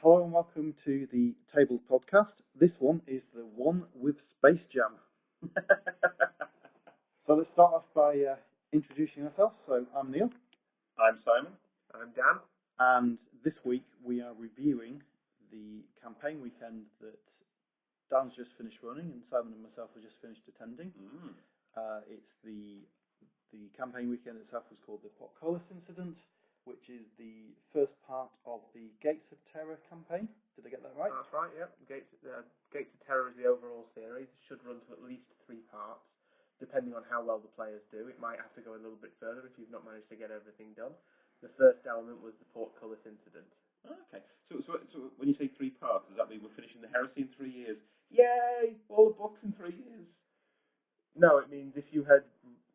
Hello and welcome to the Tables podcast. This one is the one with Space Jam. So let's start off by introducing ourselves. So I'm Neil. I'm Simon. I'm Dan. And this week we are reviewing the campaign weekend that Dan's just finished running and Simon and myself have just finished attending. It's the campaign weekend itself was called the Portcullis Incident, which is the first part of the Gates of Terror campaign. Did I get that right? That's right, yep. Gates of Terror is the overall series. It should run to at least 3 parts, depending on how well the players do. It might have to go a little bit further if you've not managed to get everything done. The first element was the Portcullis Incident. Okay, so when you say 3 parts, does that mean we're finishing the Heresy in 3 years? Yay! All the books in 3 years? No, it means if you had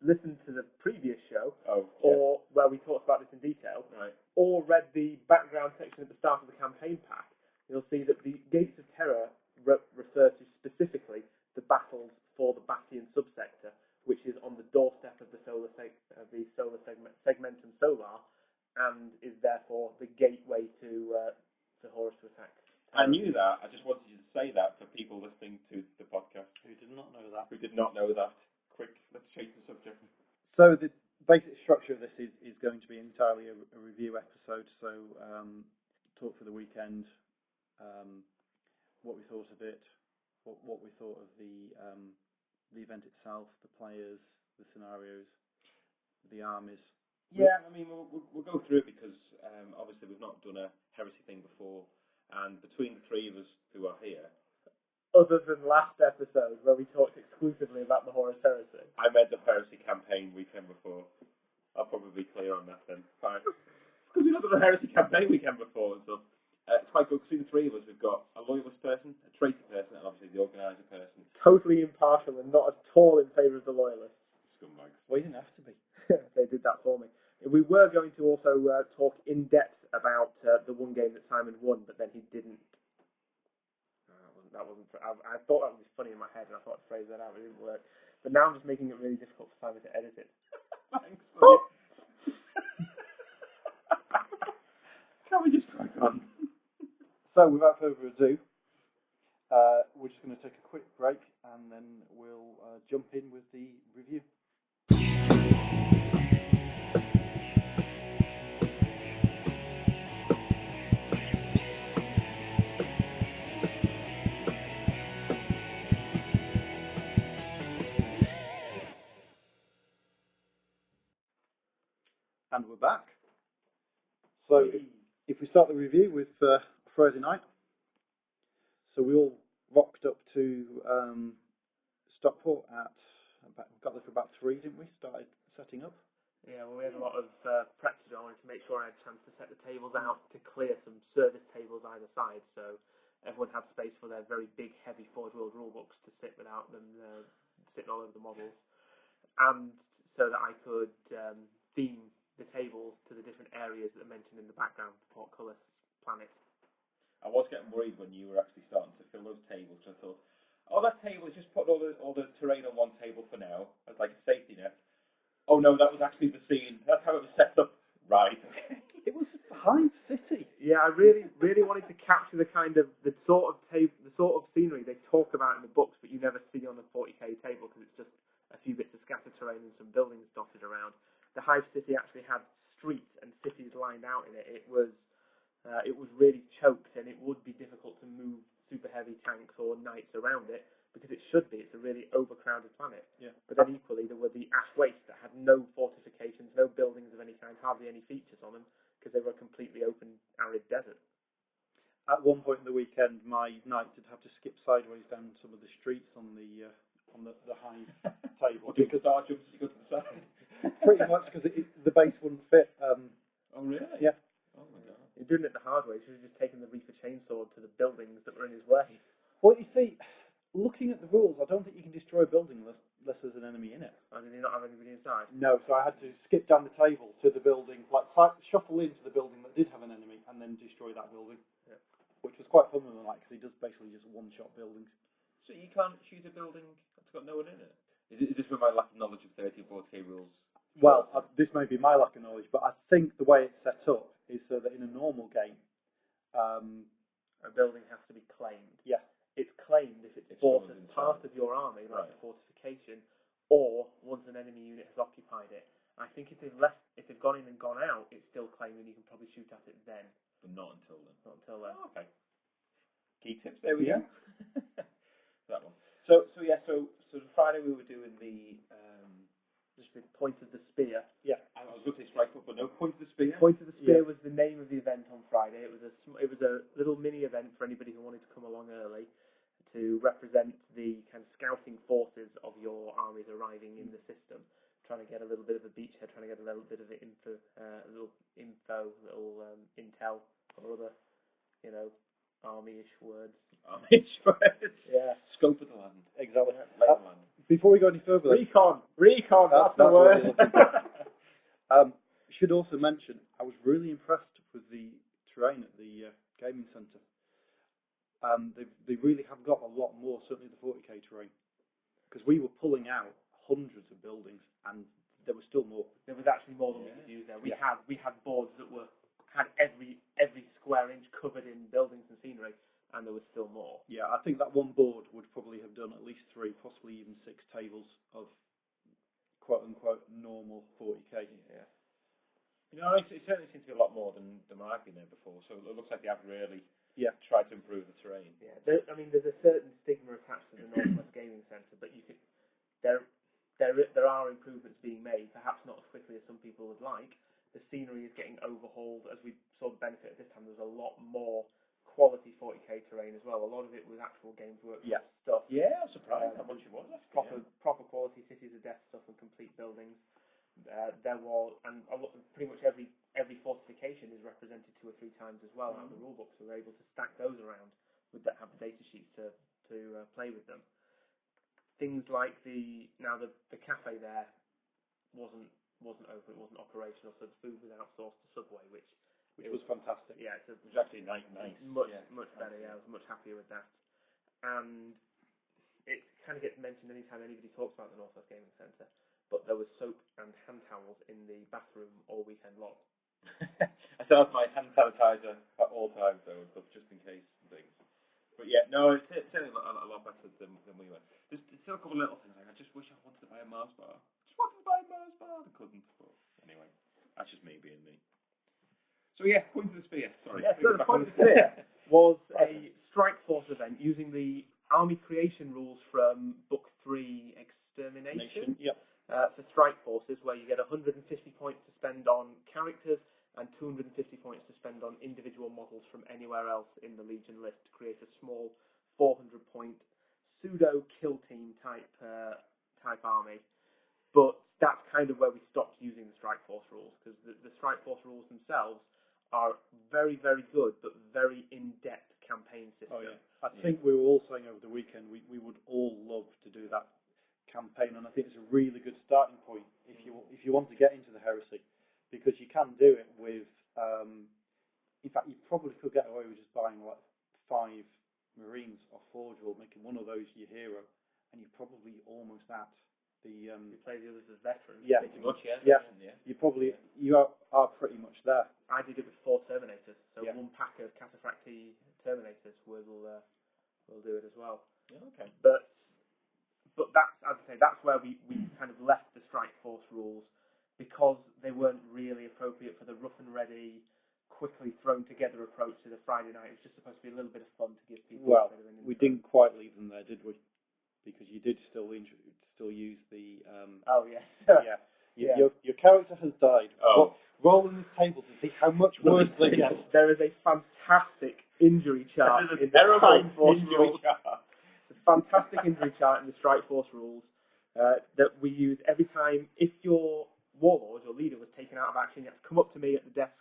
listened to the previous show, or where we talked about this in detail, right, or read the background section at the start of the campaign pack, you'll see that the Gates of Terror refer to specifically the battles for the Batian subsector, which is on the doorstep of the segmentum solar, and is therefore the gateway to Horus to attack. I knew that. I just wanted you to say that for people listening to the podcast Who did not know that. Quick, let's change the subject. So the basic structure of this is going to be entirely a review episode. So talk for the weekend, what we thought of it, what we thought of the event itself, the players, the scenarios, the armies. Yeah, I mean we'll go through it because obviously we've not done a heresy thing before, and between the 3 of us who are here, other than last episode where we talked exclusively about the Horus Heresy. I meant the Heresy Campaign weekend before. I'll probably be clear on that then. Fine. Because we've not done the Heresy Campaign weekend before and stuff. It's quite good. Between the 3 of us, we've got a loyalist person, a traitor person, and obviously the organiser person. Totally impartial and not at all in favour of the loyalists. Scumbags. Well, you didn't have to be. They did that for me. We were going to also talk in depth about the one game that Simon won, but then he didn't. That wasn't. I thought that was funny in my head, and I thought I'd phrase that out, but it didn't work. But now I'm just making it really difficult for Simon to edit it. Thanks. Can we just crack on? So without further ado, we're just going to take a quick break, and then we'll jump in with the review. And we're back. So if we start the review with Friday night, so we all rocked up to Stockport we got there for about 3, didn't we? Started setting up. Yeah, well, we had a lot of prep to do. I wanted to make sure I had a chance to set the tables out, to clear some service tables either side, so everyone had space for their very big, heavy Forge World rulebooks to sit without them sitting all over the models, and so that I could theme the tables to the different areas that are mentioned in the background, the Portcullis planet. I was getting worried when you were actually starting to fill those tables. I thought, that table is just put all the terrain on one table for now, as like a safety net. Oh no, that was actually the scene. That's how it was set up. Right. It was Hive City. Yeah, I really, really wanted to capture the sort of scenery they talk about in the books, but you never see on a 40k table because it's just a few bits of scattered terrain and some buildings dotted around. The Hive City actually had streets and cities lined out in it. It was really choked, and it would be difficult to move super heavy tanks or knights around it because it should be. It's a really overcrowded planet. Yeah. But then equally, there were the Ash Waste that had no fortifications, no buildings of any kind, hardly any features on them because they were a completely open, arid desert. At one point in the weekend, my knight did have to skip sideways down some of the streets on the Hive table. Because Star jumps as you go to the side. Pretty much because the base wouldn't fit. Oh really? Yeah. Oh my god. You're doing it the hard way. He should have just taken the Reaper chainsaw to the buildings that were in his way. Well, you see, looking at the rules, I don't think you can destroy a building unless there's an enemy in it. Oh, did he not have anybody inside? No, so I had to skip down the table to the building, shuffle into the building that did have an enemy, and then destroy that building. Yeah. Which was quite fun with him, because he does basically just one-shot buildings. So you can't shoot a building that's got no one in it? Is this with my lack of knowledge of 30 or 40k rules? Well, this may be my lack of knowledge, but I think the way it's set up is so that in a normal game, a building has to be claimed. Yeah. It's claimed if it's bought as part of your army, like a fortification, or once an enemy unit has occupied it. I think if they've gone in and gone out, it's still claimed, and you can probably shoot at it then. But not until then. Not until then. Oh, okay. Key tips. There we go. That one. So Friday we were doing the just the point of the spear. Yeah. I was going to say strike up, but no, point of the spear. Point of the spear was the name of the event on Friday. It was a little mini event for anybody who wanted to come along early to represent the kind of scouting forces of your armies arriving in the system. Trying to get a little bit of a beachhead, trying to get a little bit of intel, intel, or other, army-ish words. Army-ish words. Yeah. Scope of the land. Exactly. Land. Before we go any further, Recon. That's the word. Should also mention, I was really impressed with the terrain at the gaming centre. They really have got a lot more, certainly the 40k terrain, because we were pulling out hundreds of buildings, and there was still more. There was actually more than we could use there. We had boards that had every square inch covered in buildings and scenery, and there was still more. Yeah, I think that one board would probably have done at least 3, possibly even 6 tables of quote unquote normal 40k. Yeah. It certainly seems to be a lot more than I've been there before. So it looks like they have really tried to improve the terrain. Yeah, there's a certain stigma attached to the Northwest Gaming Centre, but there are improvements being made, perhaps not as quickly as some people would like. The scenery is getting overhauled. As we saw the benefit of this time, there's a lot more quality 40k terrain as well. A lot of it was actual Games Workshop stuff. Yeah, I'm surprised how much it was. Proper quality Cities of Death stuff and complete buildings. There was, and pretty much every fortification is represented 2 or 3 times as well out of the rulebook, so we're able to stack those around have the data sheets to play with them. Things like the cafe there wasn't open, it wasn't operational, so the food was outsourced to Subway, which was fantastic. Yeah, it was actually nice. Much better. Yeah, I was much happier with that. And it kind of gets mentioned anytime anybody talks about the Northwest Gaming Centre, but there was soap and hand towels in the bathroom all weekend long. I still have my hand sanitizer at all times, though, just in case things. But yeah, no, it's certainly a lot better than we were. There's still a couple of little things. Like, I just wish I wanted to buy a Mars bar. I couldn't. But anyway, that's just me being me. So yeah, Point of the Spear. Sorry. Yeah, so the Point of the Spear was a Strike Force event using the army creation rules from Book 3 Extermination. Yep. For Strike Forces, where you get 150 points to spend on characters and 250 points to spend on individual models from anywhere else in the Legion list to create a small 400-point pseudo kill team type army. But that's kind of where we stopped using the Strike Force rules, because the Strike Force rules themselves are very, very good, but very in-depth campaign system. Oh, yeah. I think we were all saying over the weekend we would all love to do that campaign, and I think it's a really good starting point if you want to get into the Heresy, because you can do it with in fact you probably could get away with just buying like 5 Marines or Forge World, making one of those your hero, and you're probably almost at the you play the others as veterans. Yeah, pretty much. You are pretty much there. I did it with 4 Terminators, so 1 pack of Cataphractii Terminators will do it as well. Yeah, okay. But that's, as I say, that's where we kind of left the Strike Force rules, because they weren't really appropriate for the rough and ready, quickly thrown together approach to the Friday night. It was just supposed to be a little bit of fun to give people. Well, we didn't quite leave them there, did we? Because you did still use the. Oh yes. Your character has died. Oh. Roll in the table to see how much worse they get. There is a fantastic injury chart in the Strike Force injury rules. chart. It's a fantastic injury chart in the Strike Force rules that we use every time. If your warlord, your leader, was taken out of action, you have to come up to me at the desk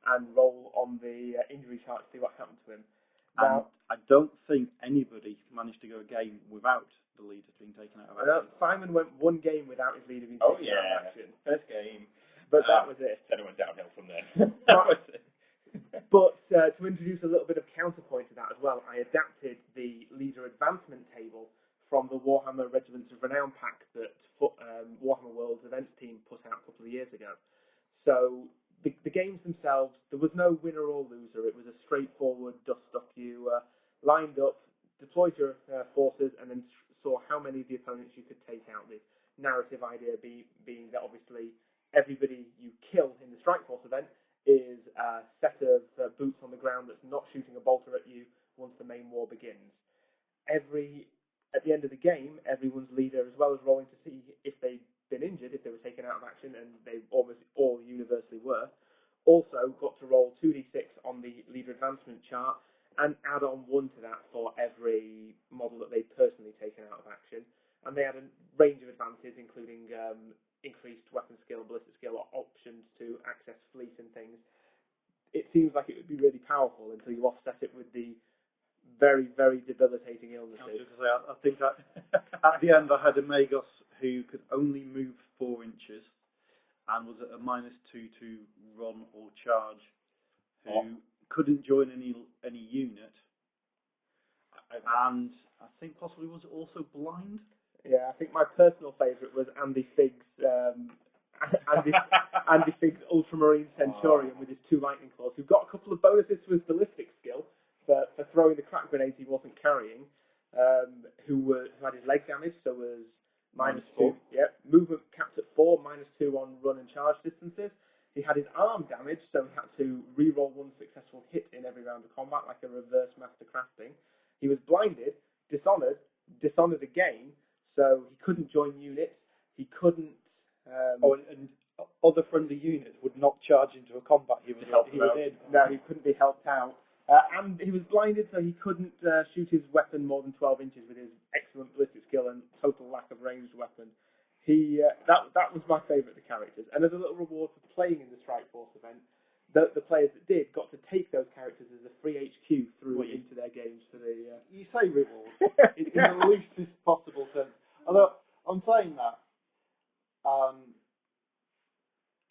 and roll on the injury chart to see what happened to him. Now, I don't think anybody managed to go a game without the leader being taken out of action. Simon went 1 game without his leader being taken out of action. First game. But that was it. Then it went downhill from there. That was it. But to introduce a little bit of counterpoint to that as well, I adapted the leader advancement table from the Warhammer Regiments of Renown pack that Warhammer World's events team put out a couple of years ago. So the games themselves, there was no winner or loser. It was a straightforward dust-up. You lined up, deployed your forces, and then saw how many of the opponents you could take out. The narrative idea being that obviously everybody you kill in the Strike Force event is a set of boots on the ground that's not shooting a bolter at you once the main war begins. At the end of the game, everyone's leader, as well as rolling to see if they'd been injured, if they were taken out of action, and they almost all universally were, also got to roll 2d6 on the leader advancement chart and add on 1 to that for every model that they'd personally taken out of action. And they had a range of advantages, including increased weapon skill, ballistic skill, options to access fleet and things. It seems like it would be really powerful until you offset it with the very, very debilitating illnesses. I think that at the end I had a Magos who could only move 4 inches and was at a -2 to run or charge, who couldn't join any unit, and I think possibly was also blind. Yeah, I think my personal favourite was Andy Figg's Andy Figg's Ultramarine Centurion with his 2 lightning claws, who got a couple of bonuses to his ballistic skill for throwing the crack grenades he wasn't carrying, who had his leg damage, so was -2. Yep. Movement capped at 4, -2 on run and charge distances. He had his arm damage, so he had to re-roll 1 successful hit in every round of combat, like a reverse master crafting. He was blinded, dishonored again, so he couldn't join units. He couldn't. And other friendly units would not charge into a combat he was in. No, he couldn't be helped out. And he was blinded, so he couldn't shoot his weapon more than 12 inches with his excellent ballistic skill and total lack of ranged weapon. That was my favourite of the characters. And as a little reward for playing in the Strike Force event, the players that did got to take those characters as a free HQ through into their games for the... You say reward in the loosest possible sense. Although, I'm saying that,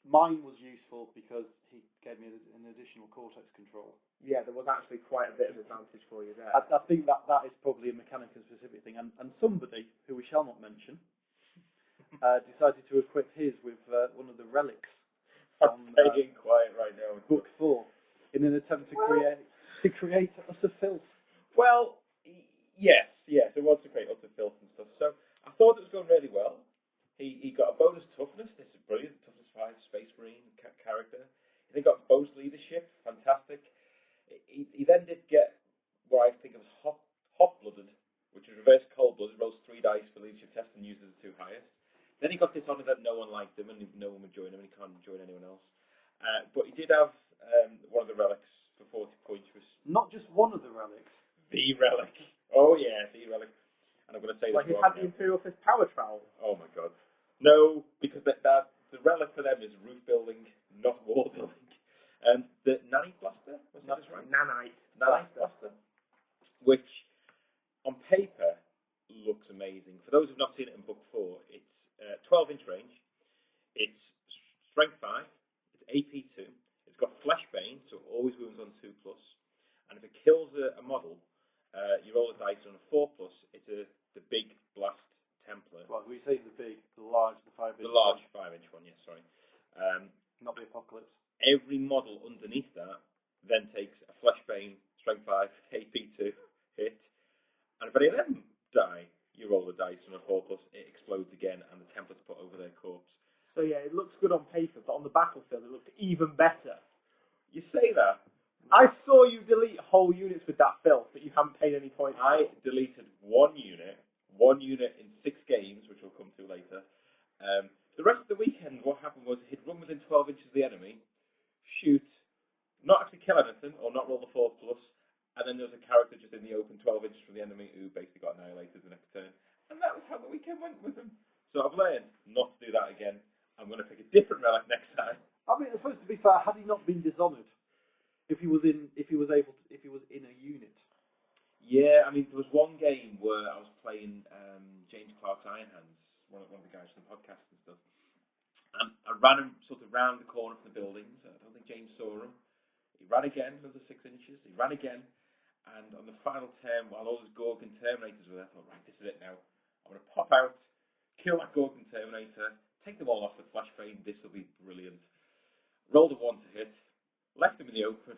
mine was useful because he gave me an additional cortex control. Yeah, there was actually quite a bit of advantage for you there. I think that is probably a Mechanicum-specific thing. And somebody, who we shall not mention, decided to equip his with one of the relics from Being quiet right now. Book 4 in an attempt to create utter filth. Well, yes, it was to create utter filth and stuff. So I thought it was going really well. He got a bonus toughness. This is brilliant. Toughness 5, Space Marine character. He then got bonus leadership. Fantastic. He then did get what I think of as hot-blooded, which is reverse cold-blooded. Rolls 3 dice for leadership test and uses the 2 highest. Then he got dishonored that no one liked him and no one would join him and he can't join anyone else. But he did have one of the relics for 40 points. Not just one of the relics. The relic. Oh yeah, the relic. And I'm going to say like this he wrong had the now. Imperial Fist power trowel. Oh my god. No, because the relic for them is roof building, not wall building. The Nanite Blaster, was that right? Nanite Blaster. Which, on paper, looks amazing. For those who've not seen it in Book 4, it's 12-inch range, it's Strength 5, it's AP 2, it's got Fleshbane, so it always wounds on 2+, and if it kills a model, you roll a dice on a 4+, it's the big blast Templar. Well, we say the large 5-inch. The large 5-inch one, yes, sorry. Not the Apocalypse. Every model underneath that then takes a Fleshbane, Strength 5, AP2 hit, and if any of them die, you roll the dice on a 4+, it explodes again, and the Templars put over their corpse. So yeah, it looks good on paper, but on the battlefield it looked even better. You say that. I saw you delete whole units with that filth, but you haven't paid any points. I deleted one unit in 6 games, which we'll come to later. The rest of the weekend, what happened was he'd run within 12 inches of the enemy, shoot, not actually kill anything, or not roll the 4+, and then there was a character just in the open 12 inches from the enemy who basically got annihilated the next turn. And that was how the weekend went with him. So I've learned not to do that again. I'm going to pick a different relic next time. I mean, I suppose to be fair, had he not been dishonoured, if he was in a unit. Yeah, I mean, there was one game where I was playing James Clark's Iron Hands, one of the guys from the podcast and stuff. And I ran him sort of round the corner from the buildings. I don't think James saw him. He ran again, another 6 inches. He ran again. And on the final turn, while all his Gorgon Terminators were there, I thought, right, this is it now. I'm going to pop out, kill that Gorgon Terminator, take them all off with Flashbane. This will be brilliant. Rolled a 1 to hit. Left him in the open.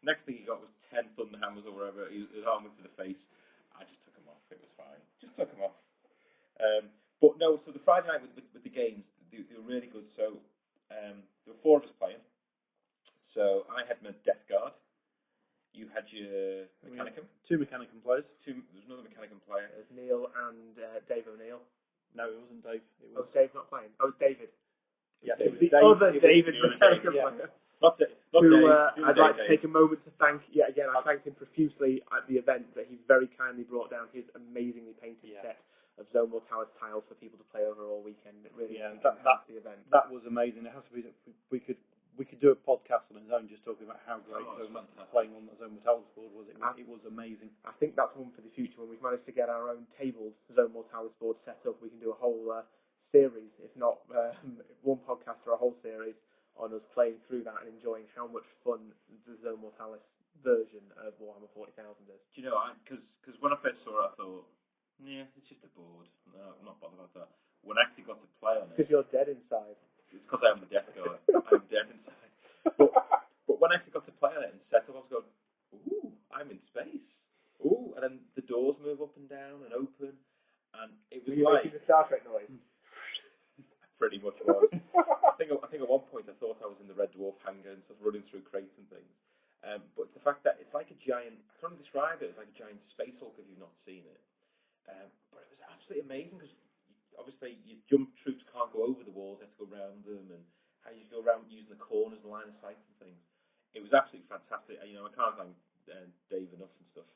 Next thing he got was 10 Thunderhammers or whatever, his arm went to the face. I just took him off. It was fine. Just took him off. But no, so the Friday night with the games, they were really good. So there were 4 of us playing. So I had my Death Guard. You had your Mechanicum. 2 Mechanicum players. There's another Mechanicum player. There's Neil and Dave O'Neill. No, it wasn't Dave. It Oh, was Dave's not playing. Oh, it's David. Yeah, It was the other David Mechanicum player. Not Dave. I'd like to take a moment to thank, I thanked him profusely at the event that he very kindly brought down his amazingly painted set of Zone Mortalis tiles for people to play over all weekend. It really enhanced the event. That was amazing. It has to be that we could do a podcast on its own just talking about how great playing on the Zone Mortalis board was. It was amazing. I think that's one for the future when we've managed to get our own tabled Zone Mortalis board set up. We can do a whole series, if not one podcast or a whole series on us playing through that and enjoying how much fun the Zone Mortalis version of Warhammer 40,000 is. Do you know, because when I first saw it, I thought, yeah, it's just a board. No, I'm not bothered about that. When I actually got to play on it... Because you're dead inside. It's because I am the Death Guard. I'm dead inside. But when I actually got to play on it and set up, I was going, ooh, I'm in space. Ooh, and then the doors move up and down and open, and it was like... Were you making the Star Trek noise? Pretty much was. I think at one point I thought I was in the Red Dwarf hangar and stuff, running through crates and things. But the fact that it's like a giant, I can't describe it, it's like a giant space hulk if you've not seen it. But it was absolutely amazing because obviously your jump troops can't go over the walls, they have to go around them, and how you go around using the corners and line of sight and things. It was absolutely fantastic. You know, I can't thank Dave enough and stuff.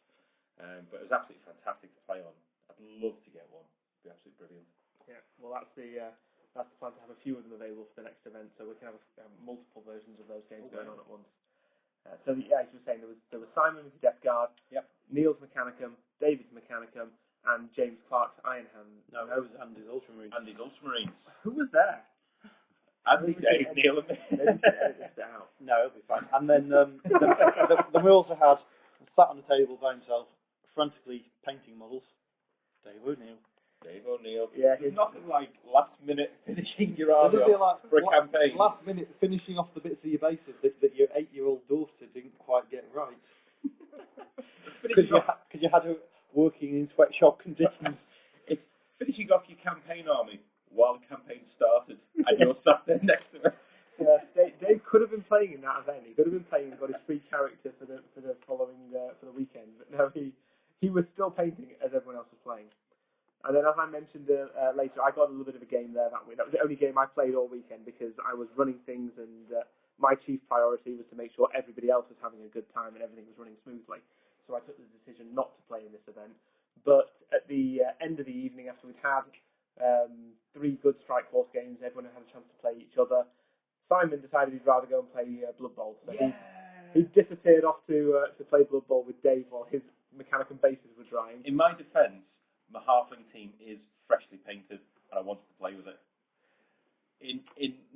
But it was absolutely fantastic to play on. I'd love to get one. It'd be absolutely brilliant. Yeah, well that's the plan, to have a few of them available for the next event, so we can have multiple versions of those games going on at once. So as you were saying, there was Simon with Death Guard, Neil's Mechanicum, David's Mechanicum, and James Clark's Iron Hand. No, that was Andy's Ultramarines. Who was there? Andy, Dave, Neil, and me. No, it'll be fine. And then we also had, sat on the table by himself, frantically painting models, Dave O'Neill. Yeah, there's nothing like last minute finishing your army off for a campaign. Last minute finishing off the bits of your bases that your 8-year-old daughter didn't quite get right. Because you had her working in sweatshop conditions. It's finishing off your campaign army while the campaign started, and you're sat there next to it. Dave could have been playing in that event. He could have been playing and got his free character for the following for the weekend. But no, he was still painting as everyone else was playing. And then, as I mentioned later, I got a little bit of a game there that week. That was the only game I played all weekend because I was running things, and my chief priority was to make sure everybody else was having a good time and everything was running smoothly. So I took the decision not to play in this event. But at the end of the evening, after we'd had 3 good Strike Force games, everyone had a chance to play each other. Simon decided he'd rather go and play Blood Bowl. So he disappeared off to play Blood Bowl with Dave while his Mechanicum bases were drying. In my defence, my halfling team is freshly painted, and I wanted to play with it. In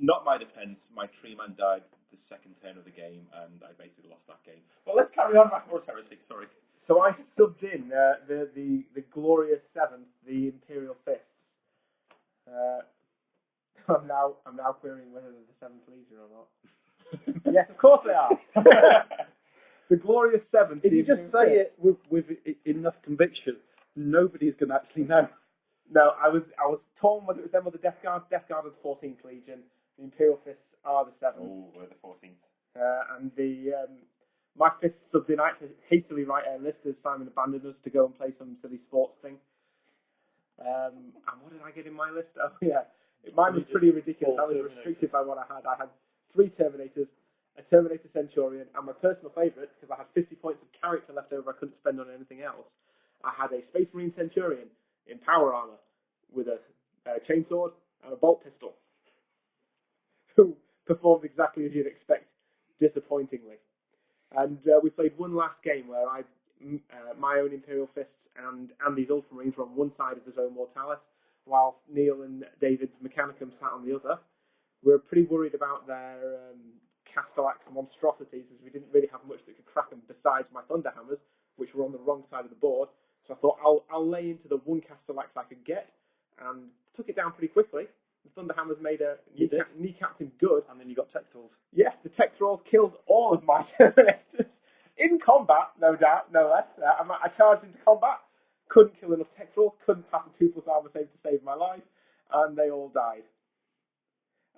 not my defence, my tree man died the second turn of the game, and I basically lost that game. But let's carry on with Horus Heresy. Sorry. So I subbed in the glorious 7th, the Imperial Fists. I'm now querying whether they're the 7th Legion or not. Yes, of course they are. The glorious 7th. If you just say it with enough conviction, nobody's going to actually know. No, I was torn whether it was them or the Death Guard. Death Guard are the 14th Legion. The Imperial Fists are the 7th. Oh, we're the 14th. And my fists subbed in. I had to hastily write a list as Simon abandoned us to go and play some silly sports thing. And what did I get in my list? Oh yeah, mine was pretty ridiculous. I was restricted by what I had. I had 3 Terminators, a Terminator Centurion, and my personal favourite, because I had 50 points of character left over I couldn't spend on anything else, I had a Space Marine Centurion in power armour with a chainsword and a bolt pistol, who performed exactly as you'd expect, disappointingly. And we played one last game where my own Imperial Fists and Andy's Ultramarines were on one side of the Zone Mortalis, while Neil and David's Mechanicum sat on the other. We were pretty worried about their Castellax monstrosities, as we didn't really have much that could crack them besides my Thunderhammers, which were on the wrong side of the board. So I thought I'll lay into the one Castellax I could get, and took it down pretty quickly. The Thunderhammers made kneecapped him good. And then you got tech trolls. Yes, the tech trolls killed all of my Terminators in combat. I charged into combat, couldn't kill enough tech rolls, couldn't pass a 2+ armor save to save my life, and they all died.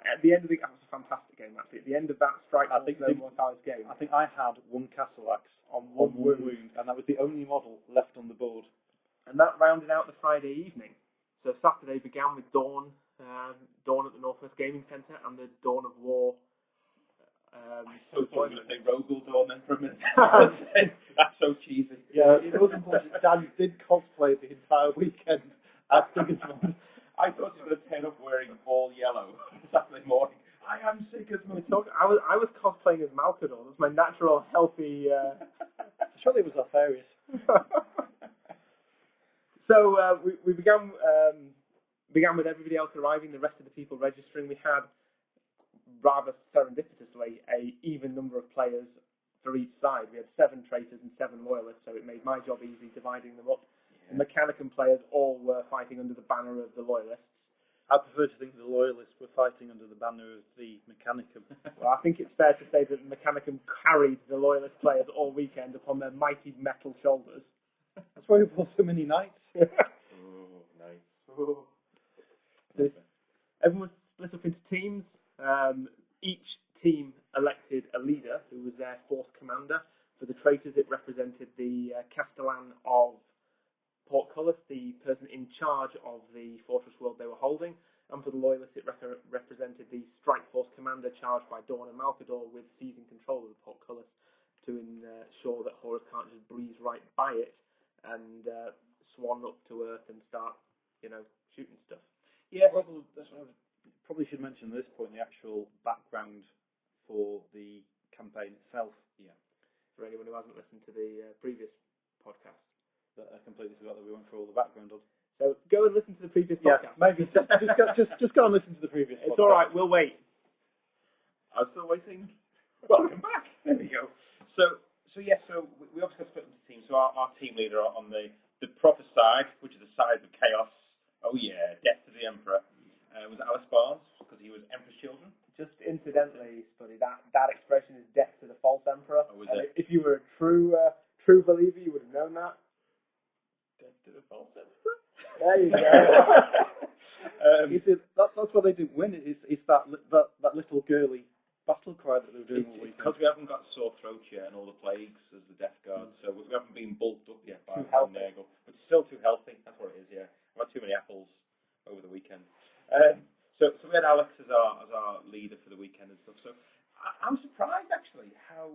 At the end of that was a fantastic game, actually. At the end of that Strike Force No Mortalis game, I think I had one castle axe on one wound, and that was the only model left on the board. And that rounded out the Friday evening. So Saturday began with Dawn at the Northwest Gaming Centre, and the Dawn of War. I so thought you were going to say Rogel Dawn then for a minute. That's so cheesy. Yeah, it was unfortunate. Dan did cosplay the entire weekend at Sigismund. I thought he was going to turn up wearing all yellow Saturday morning. I am Sigismund. I was cosplaying as Malkador. That's my natural, healthy... Surely it was Alfarius. So we began with everybody else arriving, the rest of the people registering. We had, rather serendipitously, a even number of players for each side. We had 7 traitors and 7 loyalists, so it made my job easy dividing them up. The Mechanicum players all were fighting under the banner of the loyalists. I prefer to think the loyalists were fighting under the banner of the Mechanicum. Well, I think it's fair to say that the Mechanicum carried the loyalist players all weekend upon their mighty metal shoulders. That's why we bought so many knights. Oh, nice. Oh. Everyone was split up into teams. Each team elected a leader who was their force commander. For the traitors, it represented the Castellan of Portcullis, the person in charge of the fortress world they were holding. And for the loyalists, it represented the strike force commander charged by Dawn and Malkador with seizing control of the Portcullis to ensure that Horus can't just breeze right by it and swan up to Earth and start, shooting stuff. Yeah, that's what I probably should mention at this point, the actual background for the campaign itself. Yeah. For anyone who hasn't listened to the previous podcast. That I completely forgot that we went through all the background on. So go and listen to the previous podcast. Maybe just go and listen to the previous podcast. It's alright, we'll wait. I'm still waiting. Welcome back. There we go. So we obviously got split into teams. So our team leader on the proper side, which is the side of chaos, death to the Emperor, was Alice Barnes, because he was Emperor's Children. Just incidentally, Spuddy, that expression is death to the false Emperor. Oh, is it? If you were a true believer, you would have known that. Death to the false Emperor? There you go. You see, that's what they didn't win. It's that little girly battle cry that they were doing all week. Because we haven't got sore throats yet and all the plagues as the Death Guard, so we haven't been bulked up yet by Nurgle. But still too healthy. That's what it is. Yeah, I've had too many apples over the weekend. So we had Alex as our leader for the weekend and stuff. So I'm surprised actually how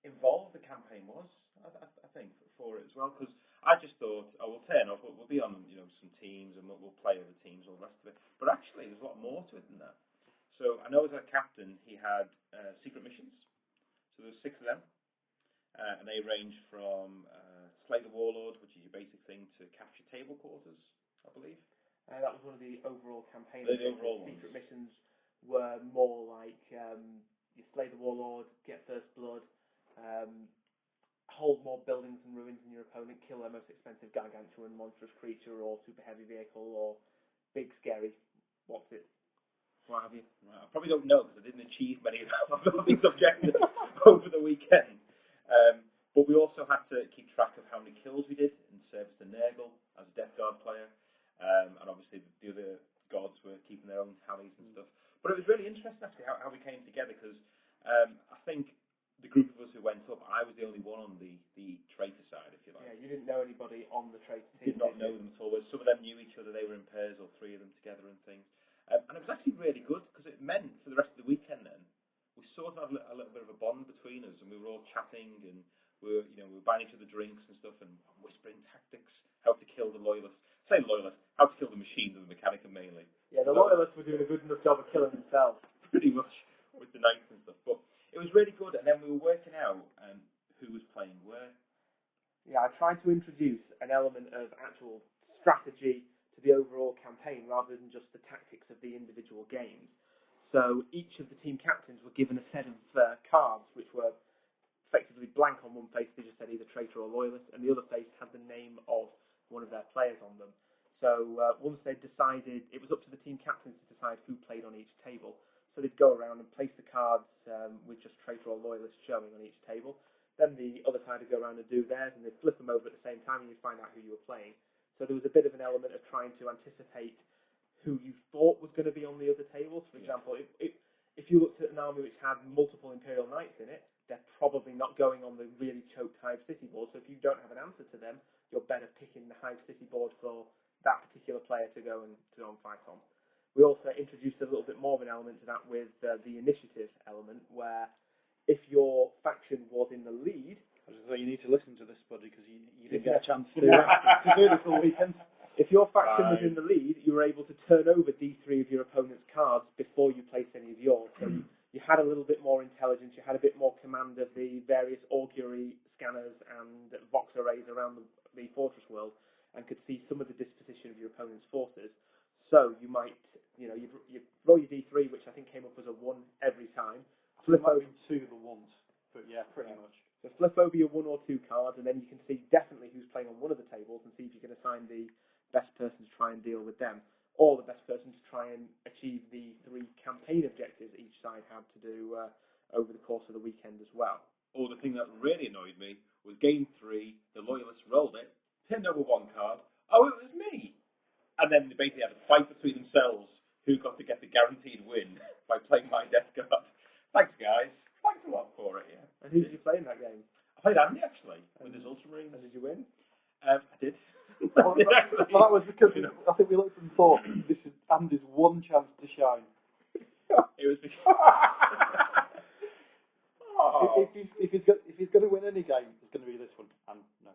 involved the campaign was. I think for it as well, because I just thought, we'll turn up, we'll be on some teams and we'll play other teams, all the rest of it. But actually, there's a lot more to it than that. So I know as a captain, he had secret missions. So there's 6 of them, and they range from Slay the Warlord, which is your basic thing, to capture table quarters, I believe. That was one of the overall campaigns. The overall secret missions were more like you slay the Warlord, get first blood, hold more buildings and ruins than your opponent, kill their most expensive gargantuan monstrous creature or super heavy vehicle or big scary what have you. Right, I probably don't know because I didn't achieve many of these objectives over the weekend. But we also had to keep track of how many kills we did in service to Nurgle as a Death Guard player. And obviously the other gods were keeping their own tallies and stuff. But it was really interesting actually how we came together, because I think the group of us who went up, I was the only one on the traitor side, if you like. Yeah, you didn't know anybody on the traitor team. Did not know them at all. Some of them knew each other. They were in pairs or 3 of them together and things. And it was actually really good, because it meant for the rest of the weekend then, we sort of had a little bit of a bond between us, and we were all chatting, and we were buying each other drinks and stuff, and whispering tactics, how to kill the loyalists. Say loyalists, how to kill the machines and the Mechanicum mainly. Yeah, the loyalists were doing a good enough job of killing themselves. Pretty much, with the knights and stuff. But it was really good, and then we were working out who was playing where. Yeah, I tried to introduce an element of actual strategy to the overall campaign rather than just the tactics of the individual games. So each of the team captains were given a set of cards which were effectively blank on one face. They just said either traitor or loyalist, and the other face had the name of one of their players on them. So once they'd decided, it was up to the team captains to decide who played on each table. So they'd go around and place the cards with just traitor or loyalist showing on each table. Then the other side would go around and do theirs, and they'd flip them over at the same time, and you'd find out who you were playing. So there was a bit of an element of trying to anticipate who you thought was going to be on the other tables. For example, if you looked at an army which had multiple Imperial Knights in it, they're probably not going on the really choked Hive City board. So if you don't have an answer to them, you're better picking the Hive City board for that particular player to go and fight on. We also introduced a little bit more of an element to that with the initiative element, where if your faction was in the lead... I was going to say, you need to listen to this, Spuddy, because you didn't get a chance to do this all weekend. If your faction was in the lead, you were able to turn over D3 of your opponent's cards before you placed any of yours. So you had a little bit more intelligence, you had a bit more command of the various augury scanners and Vox arrays around the Fortress world, and could see some of the disposition of your opponent's forces. So you might, you roll your D3, which I think came up as a 1 every time. Flip over 2 the ones, but yeah, pretty much. So flip over your 1 or 2 cards, and then you can see definitely who's playing on one of the tables, and see if you can assign the best person to try and deal with them, or the best person to try and achieve the 3 campaign objectives each side had to do over the course of the weekend as well. Or the thing that really annoyed me was game 3, the Loyalists rolled it, turned over 1 card, oh, it was me! And then they basically had a fight between themselves who got to get the guaranteed win by playing my death card. Thanks, guys. Thanks a lot for it, yeah. And who did you play in that game? I played Andy, actually, with his Ultramarines. And did you win? I did. Well, that was because I think we looked and thought, this is Andy's one chance to shine. It was because... If he's going to win any game, it's going to be this one. And no.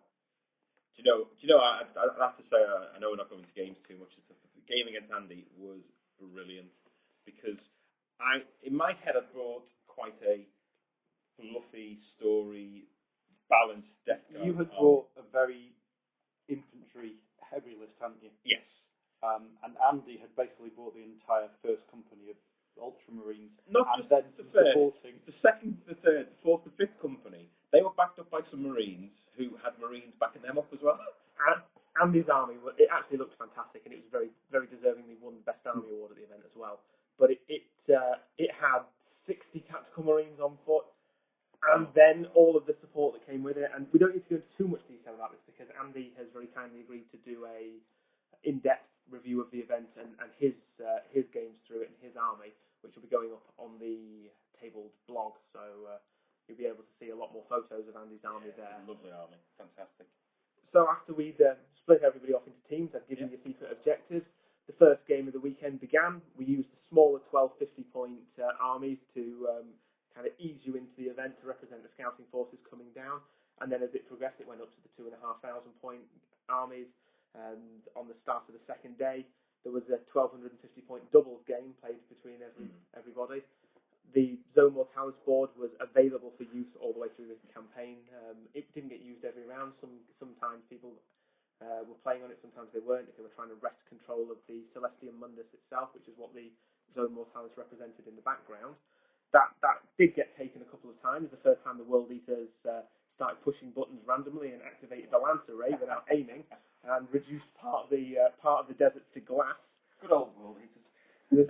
Do you know? I have to say, I know we're not going into games too much. The game against Andy was brilliant because in my head, I brought quite a fluffy story, balanced death card. You had brought a very infantry heavy list, hadn't you? Yes. And Andy had basically brought the entire first company of Ultramarines. Not and just then the first, supporting. the second, the third, the fourth, the fifth company. They were backed up by some Marines who had Marines backing them up as well. Andy's army, it actually looked fantastic, and it was very, very deservingly won the Best Army Award at the event as well. But it had 60 tactical Marines on foot, and then all of the support that came with it. And we don't need to go into too much detail about this because Andy has very kindly agreed to do a in-depth review of the event and his games through it and his army, which will be going up on the tabled blog. So you'll be able to see a lot more photos of Andy's army there. Lovely army, fantastic. So after we'd split everybody off into teams, I'd given you secret objectives. The first game of the weekend began. We used the smaller 1250-point armies to kind of ease you into the event to represent the scouting forces coming down. And then as it progressed, it went up to the 2,500-point armies. And on the start of the second day, there was a 1,250-point doubles game played between everybody. The Zone Mortalis board was available for use all the way through the campaign. It didn't get used every round. Sometimes people were playing on it, sometimes they weren't, if they were trying to wrest control of the Celestium Mundus itself, which is what the Zone Mortalis represented in the background. That did get taken a couple of times. The first time the World Eaters started pushing buttons randomly and activated the Lance Array without aiming, and reduced part of the deserts to glass. Good old World Eaters.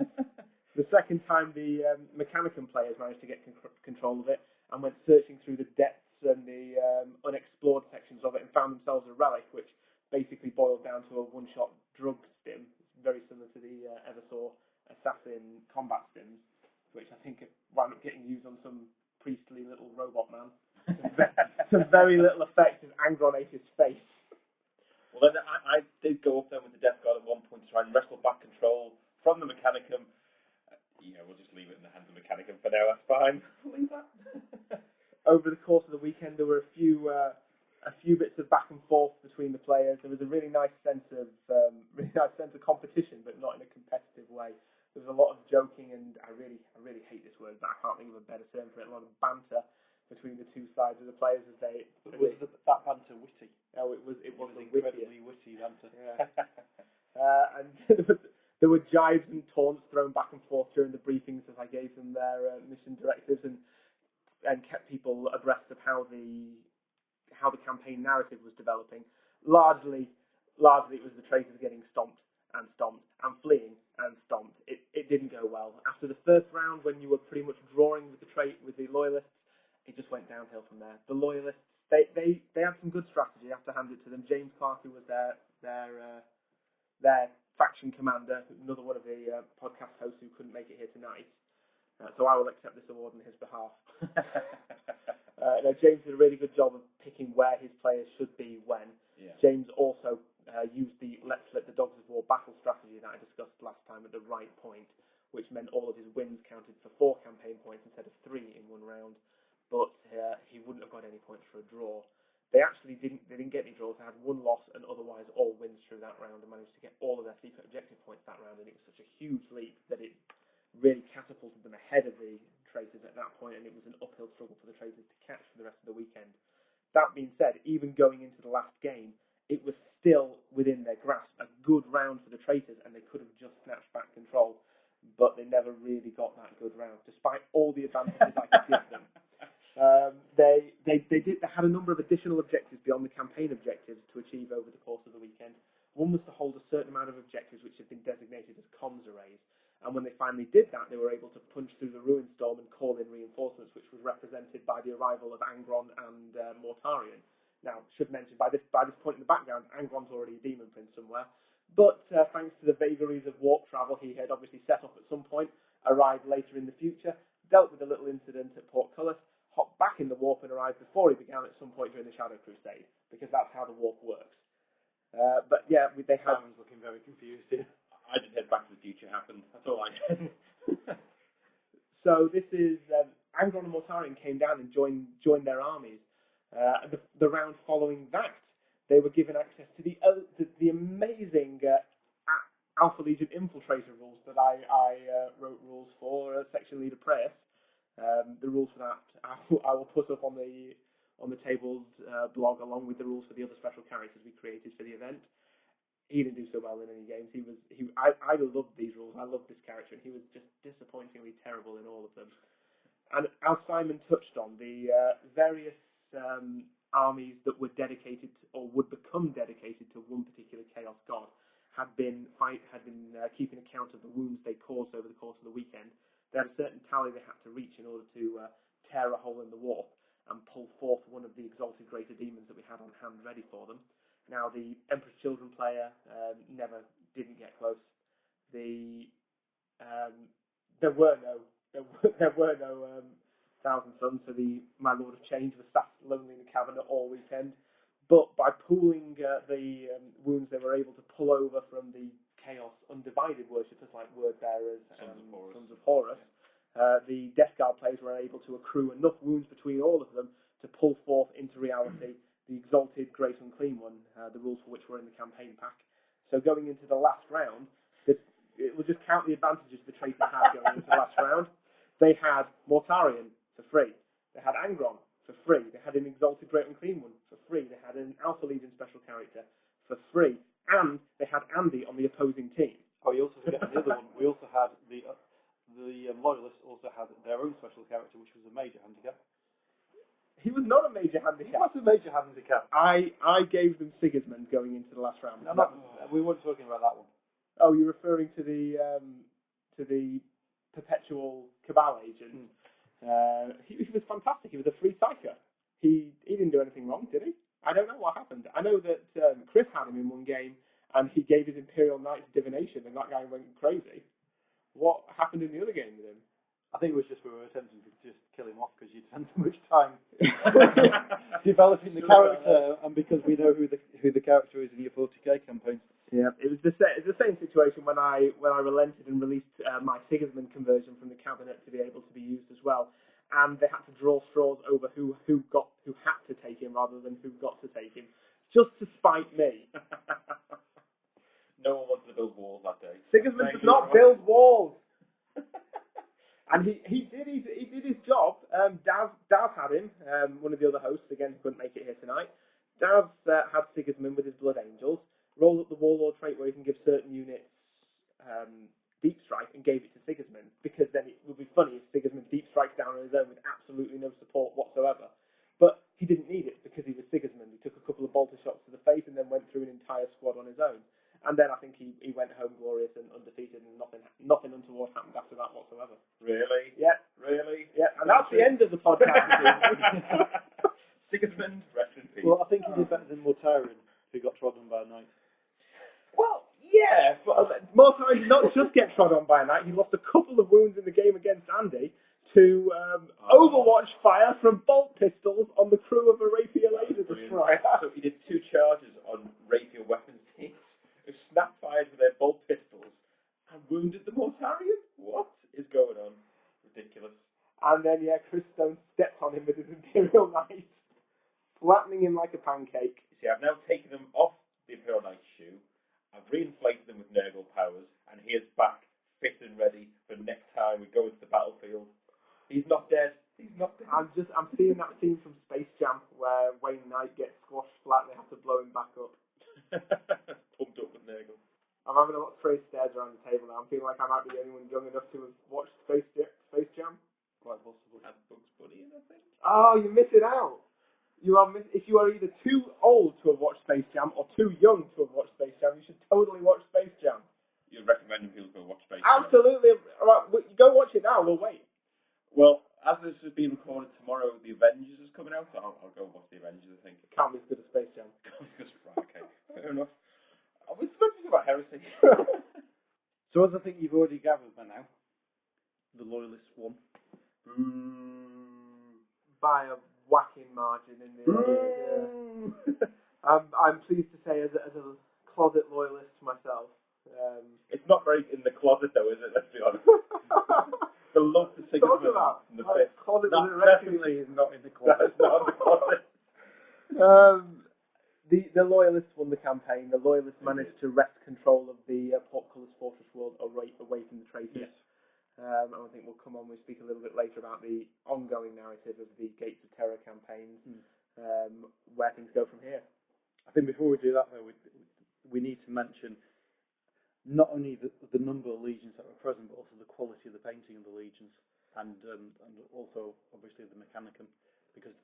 The second time, the Mechanicum players managed to get control of it and went searching through the depths and the unexplored sections of it and found themselves a relic, which basically boiled down to a one-shot drug stim. It's very similar to the Eversaw Assassin combat stims, which I think wound up getting used on some priestly little robot man. Some very little effect as Angron ate his face. Well, then I did go up there with the Death Guard at one point to try and wrestle back control from the Mechanicum. We'll just leave it in the hands of Mechanicum for now. That's fine. Leave that. Over the course of the weekend, there were a few bits of back and forth between the players. There was a really nice sense of competition, but not in a competitive way. There was a lot of joking, and I really hate this word, but I can't think of a better term for it. A lot of banter between the two sides of the players as they. Was that banter witty? Oh, it was incredibly witty banter. Yeah. And there were jibes and taunts thrown back and forth during the briefings as I gave them their mission directives and kept people abreast of how the campaign narrative was developing. Largely it was the traitors getting stomped and fleeing and stomped. It didn't go well. After the first round, when you were pretty much drawing with the loyalists, it just went downhill from there. The Loyalists, they had some good strategy. I have to hand it to them. James Clarke, who was their faction commander, another one of the podcast hosts who couldn't make it here tonight. So I will accept this award on his behalf. No, James did a really good job of picking where his players should be when. Yeah. James also used the Let's Let the Dogs of War battle strategy that I discussed last time at the right point, which meant all of his wins counted for 4 campaign points instead of 3 in one round. But he wouldn't have got any points for a draw. They actually didn't get any draws. They had 1 loss and otherwise all wins through that round and managed to get all of their secret objective points that round. And it was such a huge leap that it really catapulted them ahead of the traitors at that point, and it was an uphill struggle for the traitors to catch for the rest of the weekend. That being said, even going into the last game, it was still within their grasp, a good round for the traitors, and they could have just snatched back control, but they never really got that good round, despite all the advantages I could give them. They had a number of additional objectives beyond the campaign objectives to achieve over the course of the weekend. One was to hold a certain amount of objectives which had been designated as comms arrays, and when they finally did that, they were able to punch through the ruin storm and call in reinforcements, which was represented by the arrival of Angron and Mortarion. Now, should mention, by this point in the background, Angron's already a demon prince somewhere, but thanks to the vagaries of warp travel, he had obviously set off at some point, arrived later in the future, dealt with a little incident at Portcullis, hopped back in the warp and arrived before he began at some point during the Shadow Crusade, because that's how the warp works. But yeah, they had... Simon's looking very confused here. I just head Back to the Future happened. That's all I did. So this is Angron and Mortarion came down and joined their armies. The round following that, they were given access to the amazing Alpha Legion Infiltrator rules that I wrote rules for Section Leader Press. The rules for that I will put up on the tables blog, along with the rules for the other special characters we created for the event. He didn't do so well in any games. I loved these rules. I loved this character, and he was just disappointingly terrible in all of them. And as Simon touched on, the various armies that were dedicated or would become dedicated to one particular Chaos God had been keeping account of the wounds they caused over the course of the weekend. They had a certain tally they had to reach in order to tear a hole in the warp and pull forth one of the exalted greater demons that we had on hand ready for them. Now, the Emperor's Children player didn't get close. There were no Thousand Suns, so My Lord of Change was sat lonely in the cabinet all weekend. But by pooling the wounds, they were able to pull over from the Chaos Undivided worshippers like Word Bearers and Sons of Horus. The Death Guard players were able to accrue enough wounds between all of them to pull forth into reality the Exalted Great Unclean One, the rules for which were in the campaign pack. So going into the last round, it will just count the advantages the traitors had going into the last round. They had Mortarion for free. They had Angron for free. They had an Exalted Great Unclean One for free. They had an Alpha Legion special character for free. And they had Andy on the opposing team. Oh, you also forget the other one. We also had the Loyalists also had their own special character, which was a major handicap. He was not a major handicap. What's a major handicap? I gave them Sigismund going into the last round. No, we weren't talking about that one. Oh, you're referring to the perpetual Cabal agent. He was fantastic. He was a free psyker. He didn't do anything wrong, did he? I don't know what happened. I know that Chris had him in one game, and he gave his Imperial Knight's divination, and that guy went crazy. What happened in the other game with him? I think it was just we were attempting to just kill him off because you'd spent so much time developing the character, and because we know who the character is in your 40k campaign. Yeah, it was the same situation when I relented and released my Sigismund conversion from the cabinet to be able to be used as well, and they had to draw straws over who had to take him rather than who got to take him, just to spite me. No one wanted to build walls that day. Sigismund does not build walls. And he did his job. Daz had him, one of the other hosts, again, couldn't make it here tonight. Daz had Sigismund with his Blood Angels, rolled up the Warlord trait where he can give certain units Deep Strike, and gave it to Sigismund, because then it would be funny if Sigismund Deep Strikes down on his own with absolutely no support whatsoever. But he didn't need it, because he was Sigismund. He took a couple of bolter shots to the face and then went through an entire squad on his own. And then I think he went home glorious and undefeated, and nothing untoward happened after that whatsoever. Really? Yeah. Really? Yeah. And that's the end end of the podcast. Sigismund, rest in peace. Well, I think he did better than Mortarion, who got trodden by a knight. Well, yeah, but Mortarion did not just get trod on by a knight, he lost a couple of wounds in the game against Andy to Overwatch fire from bolt pistols on the crew of a Rapier Laser Destroyer. So he did 2 charges on Rapier weapons teams who snap-fired with their bolt pistols and wounded the Mortarion? What is going on? Ridiculous. And then, yeah, Chris Stone stepped on him with his Imperial Knight, flattening him like a pancake. You see, I've now taken them off the Imperial Knight's shoe, I've reinflated them with Nurgle powers, and he is back, fit and ready for next time we go into the battlefield. He's not dead. He's not dead. I'm seeing that scene from Space Jam where Wayne Knight gets squashed flat and they have to blow him back up. Pumped up with Nurgle. I'm having a lot of stray stares around the table now. I'm feeling like I might be the only one young enough to have watched Space Jam. Quite possible. And Bugs Bunny, I think. Oh, you're missing out. If you are either too old to have watched Space Jam or too young to have watched Space Jam, you should totally watch Space Jam. You're recommending people go watch Space Jam? Absolutely. All right, go watch it now. We'll wait. Well, as this is being recorded tomorrow, The Avengers is coming out, so I'll go watch The Avengers, I think. It can't be as good as Space Jam. Right, okay. Fair enough. We're supposed to talk about heresy. So as I think you've already gathered by now, the Loyalists won. By a whacking margin in the end. I'm pleased to say, as a closet loyalist myself. It's not very in the closet, though, is it? Let's be honest. The love to Sigismund and the fifth. Closet That definitely is not in the closet. That's not in the closet. The Loyalists won the campaign. The Loyalists managed to wrest control of the portcullis fortress world away from the traitors. Yes. And I think we'll come on. We'll speak a little bit later about the ongoing narrative of the Gates of Terror campaigns, where things go from here. I think before we do that, though, we need to mention not only the number of legions that were present, but also the quality of the painting of the legions, and also obviously the Mechanicum, because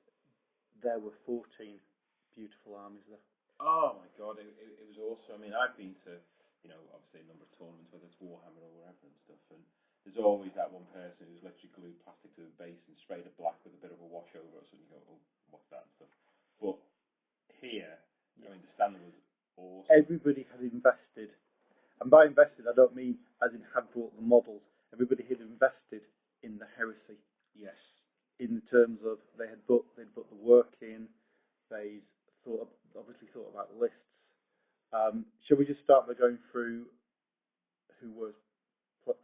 there were 14 beautiful armies there. Oh my God, it was awesome. I mean, I've been to, obviously a number of tournaments, whether it's Warhammer or wherever and stuff, and there's always that one person who's literally glued plastic to the base and sprayed it black with a bit of a wash over it, so you go, oh, what's that and stuff. But here, I mean, the standard was awesome. Everybody had invested, and by invested I don't mean as in had bought the models. Everybody had invested in the heresy. Yes. In terms of they'd put the work in, they obviously thought about lists. Shall we just start by going through who was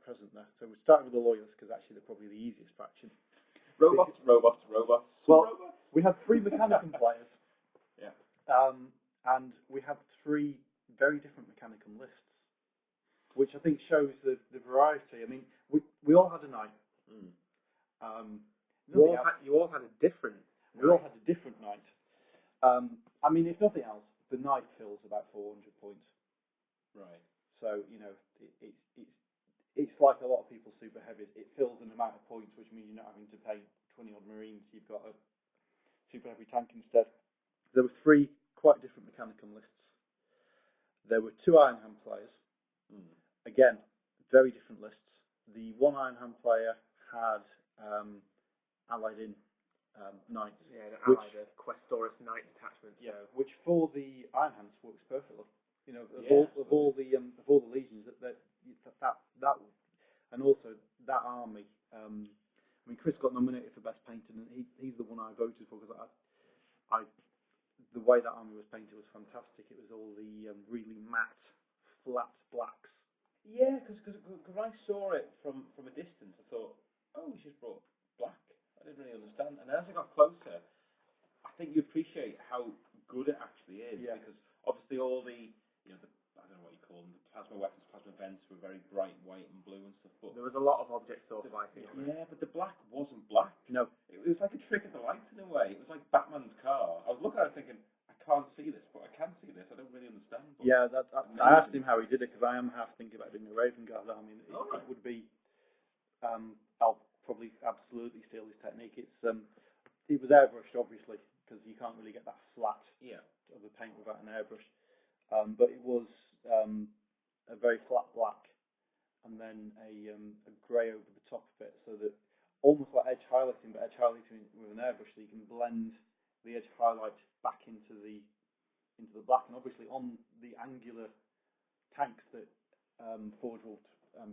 present there? So we're starting with the Loyalists, because actually they're probably the easiest faction. Robots. Well, Robots. we had 3 Mechanicum players. Yeah. And we had 3 very different Mechanicum lists, which I think shows the variety. I mean, we all had a knight. You all had a different. We all had a different knight. I mean, if nothing else, the knight fills about 400 points. Right. So it's like a lot of people's super heavies. It fills an amount of points, which means you're not having to pay 20 odd Marines. You've got a super heavy tank instead. There were 3 quite different Mechanicum lists. There were 2 Iron Hand players. Again, very different lists. The 1 Iron Hand player had allied in knights. Yeah, the Questoris Knight detachment. Yeah, which for the Iron Hands works perfectly. Of all the legions that and also that army. I mean, Chris got nominated for best painted, and he's the one I voted for because the way that army was painted was fantastic. It was all the really matte, flat blacks. Yeah, because when I saw it from a distance, I thought, oh, he's just brought black. I didn't really understand. And as I got closer, I think you appreciate how good it actually is. Yeah. Because obviously all the I don't know what you call them, the plasma weapons, plasma vents were very bright white and blue and stuff. But there was a lot of object store fighting. Yeah, but the black wasn't black. No. It was like a trick of the light in a way. It was like Batman's car. I was looking at it thinking, I can't see this, but I can see this. I don't really understand. But Yeah, I asked him how he did it, because I am half thinking about doing a Raven Guard army. It would be, I'll probably absolutely steal his technique. It was airbrushed, obviously, because you can't really get that flat of the paint without an airbrush. But it was a very flat black, and then a grey over the top of it, so that almost like edge highlighting, but edge highlighting with an airbrush, so you can blend the edge highlight back into the black, and obviously on the angular tanks that Forge will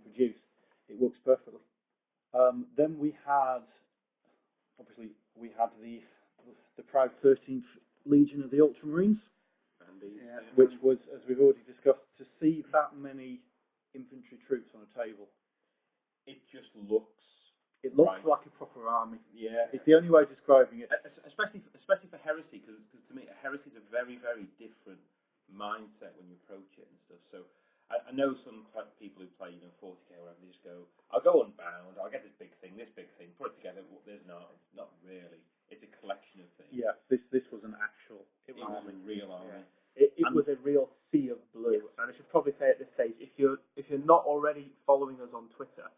produce, it works perfectly. Then we had the proud 13th Legion of the Ultramarines, which was, as we've already discussed, to see that many infantry troops on a table. It just looks. It looks right. like a proper army. Yeah. It's the only way of describing it. Especially for Heresy, because to me, Heresy is a very, very different mindset when you approach it and stuff. So I know some people who play, 40k or whatever, they just go, I'll go Unbound, I'll get this big thing, put it together. Well, there's not. It's not really. It's a collection of things. Yeah, this was an actual. It was a real army. Yeah. It was a real sea of blue, and I should probably say at this stage, if you're not already following us on Twitter,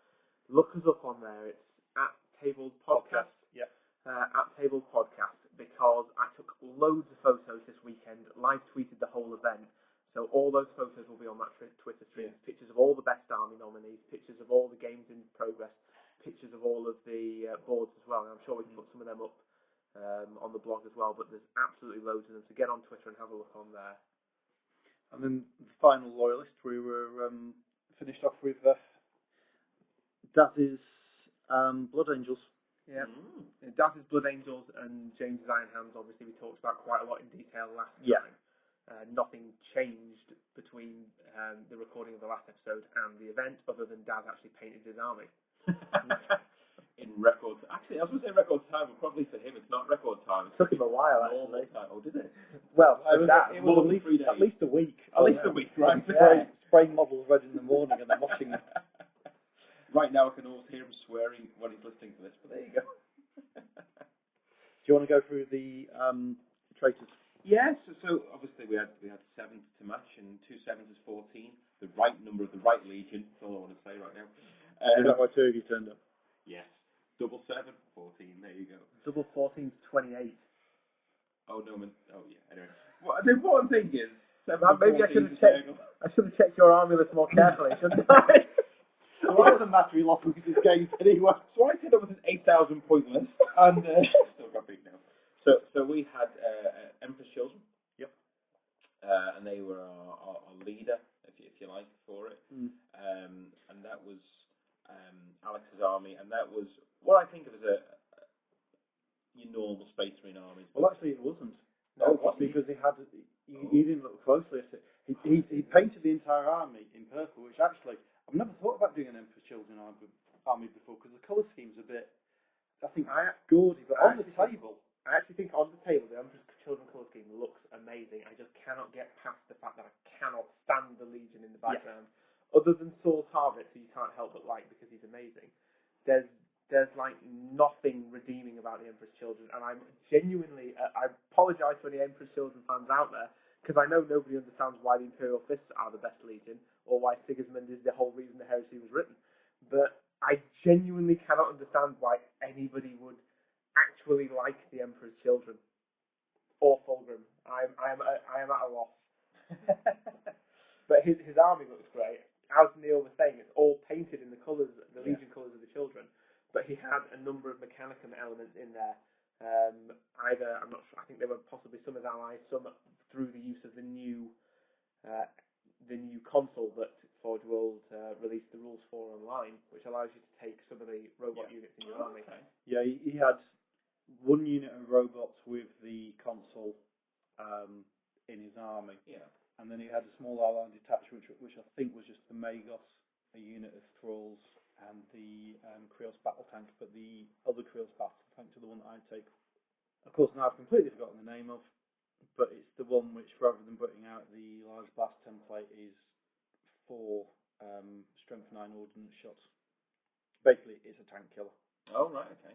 look us up on there. It's at Tabled Podcast. Yeah. At Tabled Podcast, because I took loads of photos this weekend, live tweeted the whole event. So all those photos will be on that Twitter stream. Yeah. Pictures of all the best army nominees, pictures of all the games in progress, pictures of all of the boards as well. And I'm sure we can put some of them up on the blog as well. But there's absolutely loads of them. So get on Twitter and have a look on there. And then the final loyalist, we were finished off with Daz's Blood Angels. Yeah, Daz's Blood Angels and James's Iron Hands. Obviously, we talked about quite a lot in detail last time. Nothing changed between the recording of the last episode and the event, other than Daz actually painted his army. In record. Actually, I was going to say record time, but probably for him it's not record time. It took him a while, actually. Oh, did it? Well, it was at least a week. At least a week, right? Spraying models red in the morning and then washing them. Right now I can always hear him swearing when he's listening to this, but there you go. Do you want to go through the traitors? Yes, so obviously we had 7 to match, and 2 7s is 14. The right number of the right legion. That's all I want to say right now. Is that why 2 of you turned up? Yes. Double 7, 14. There you go. Double 14 is 28. Oh no, man. Oh yeah. Anyway, well, the important thing is 7. Maybe I should have checked. I should have checked your army list more carefully, shouldn't I? So it doesn't matter. He lost because his games anyway. So I ended up with an 8,000 point list, and still got beat now. So we had Emperor's Children. Yep. And they were our leader, if you like, for it. And that was Alex's army, and that was what I think of as your normal Space Marine armies. Well, actually, it wasn't. No, what? Because he didn't look closely at it. He painted the entire army in purple, which actually I've never thought about doing an Emperor's Children army before, because the colour scheme's a bit, I think, gaudy. But on the table, I actually think on the table the Emperor's Children colour scheme looks amazing. I just cannot get past the fact that I cannot stand the Legion in the background. Yeah. Other than Saul Tarvitz, who you can't help but like because he's amazing. There's like nothing redeeming about the Emperor's Children, and I'm genuinely I apologise to any Emperor's Children fans out there, because I know nobody understands why the Imperial Fists are the best Legion, or why Sigismund is the whole reason the heresy was written. But I genuinely cannot understand why anybody would actually like the Emperor's Children or Fulgrim. I am at a loss. But his army looks great. As Neil was saying, it's all painted in the colours, the Legion colours of the children. But he had a number of Mechanicum elements in there. Either, I'm not sure, I think they were possibly some as allies, some through the use of the new console that Forge World released the rules for online, which allows you to take some of the robot units in your army. Okay. Yeah, he had one unit of robots with the console in his army. Yeah. And then he had a small allied detachment, which I think was just the Magos, a unit of Thralls, and the Krios battle tank. But the other Krios battle tank to the one that I'd take. Of course, now I've completely forgotten the name of, but it's the one which, rather than putting out the large blast template, is 4 strength 9 ordnance shots. Basically, it's a tank killer. Oh, right, okay.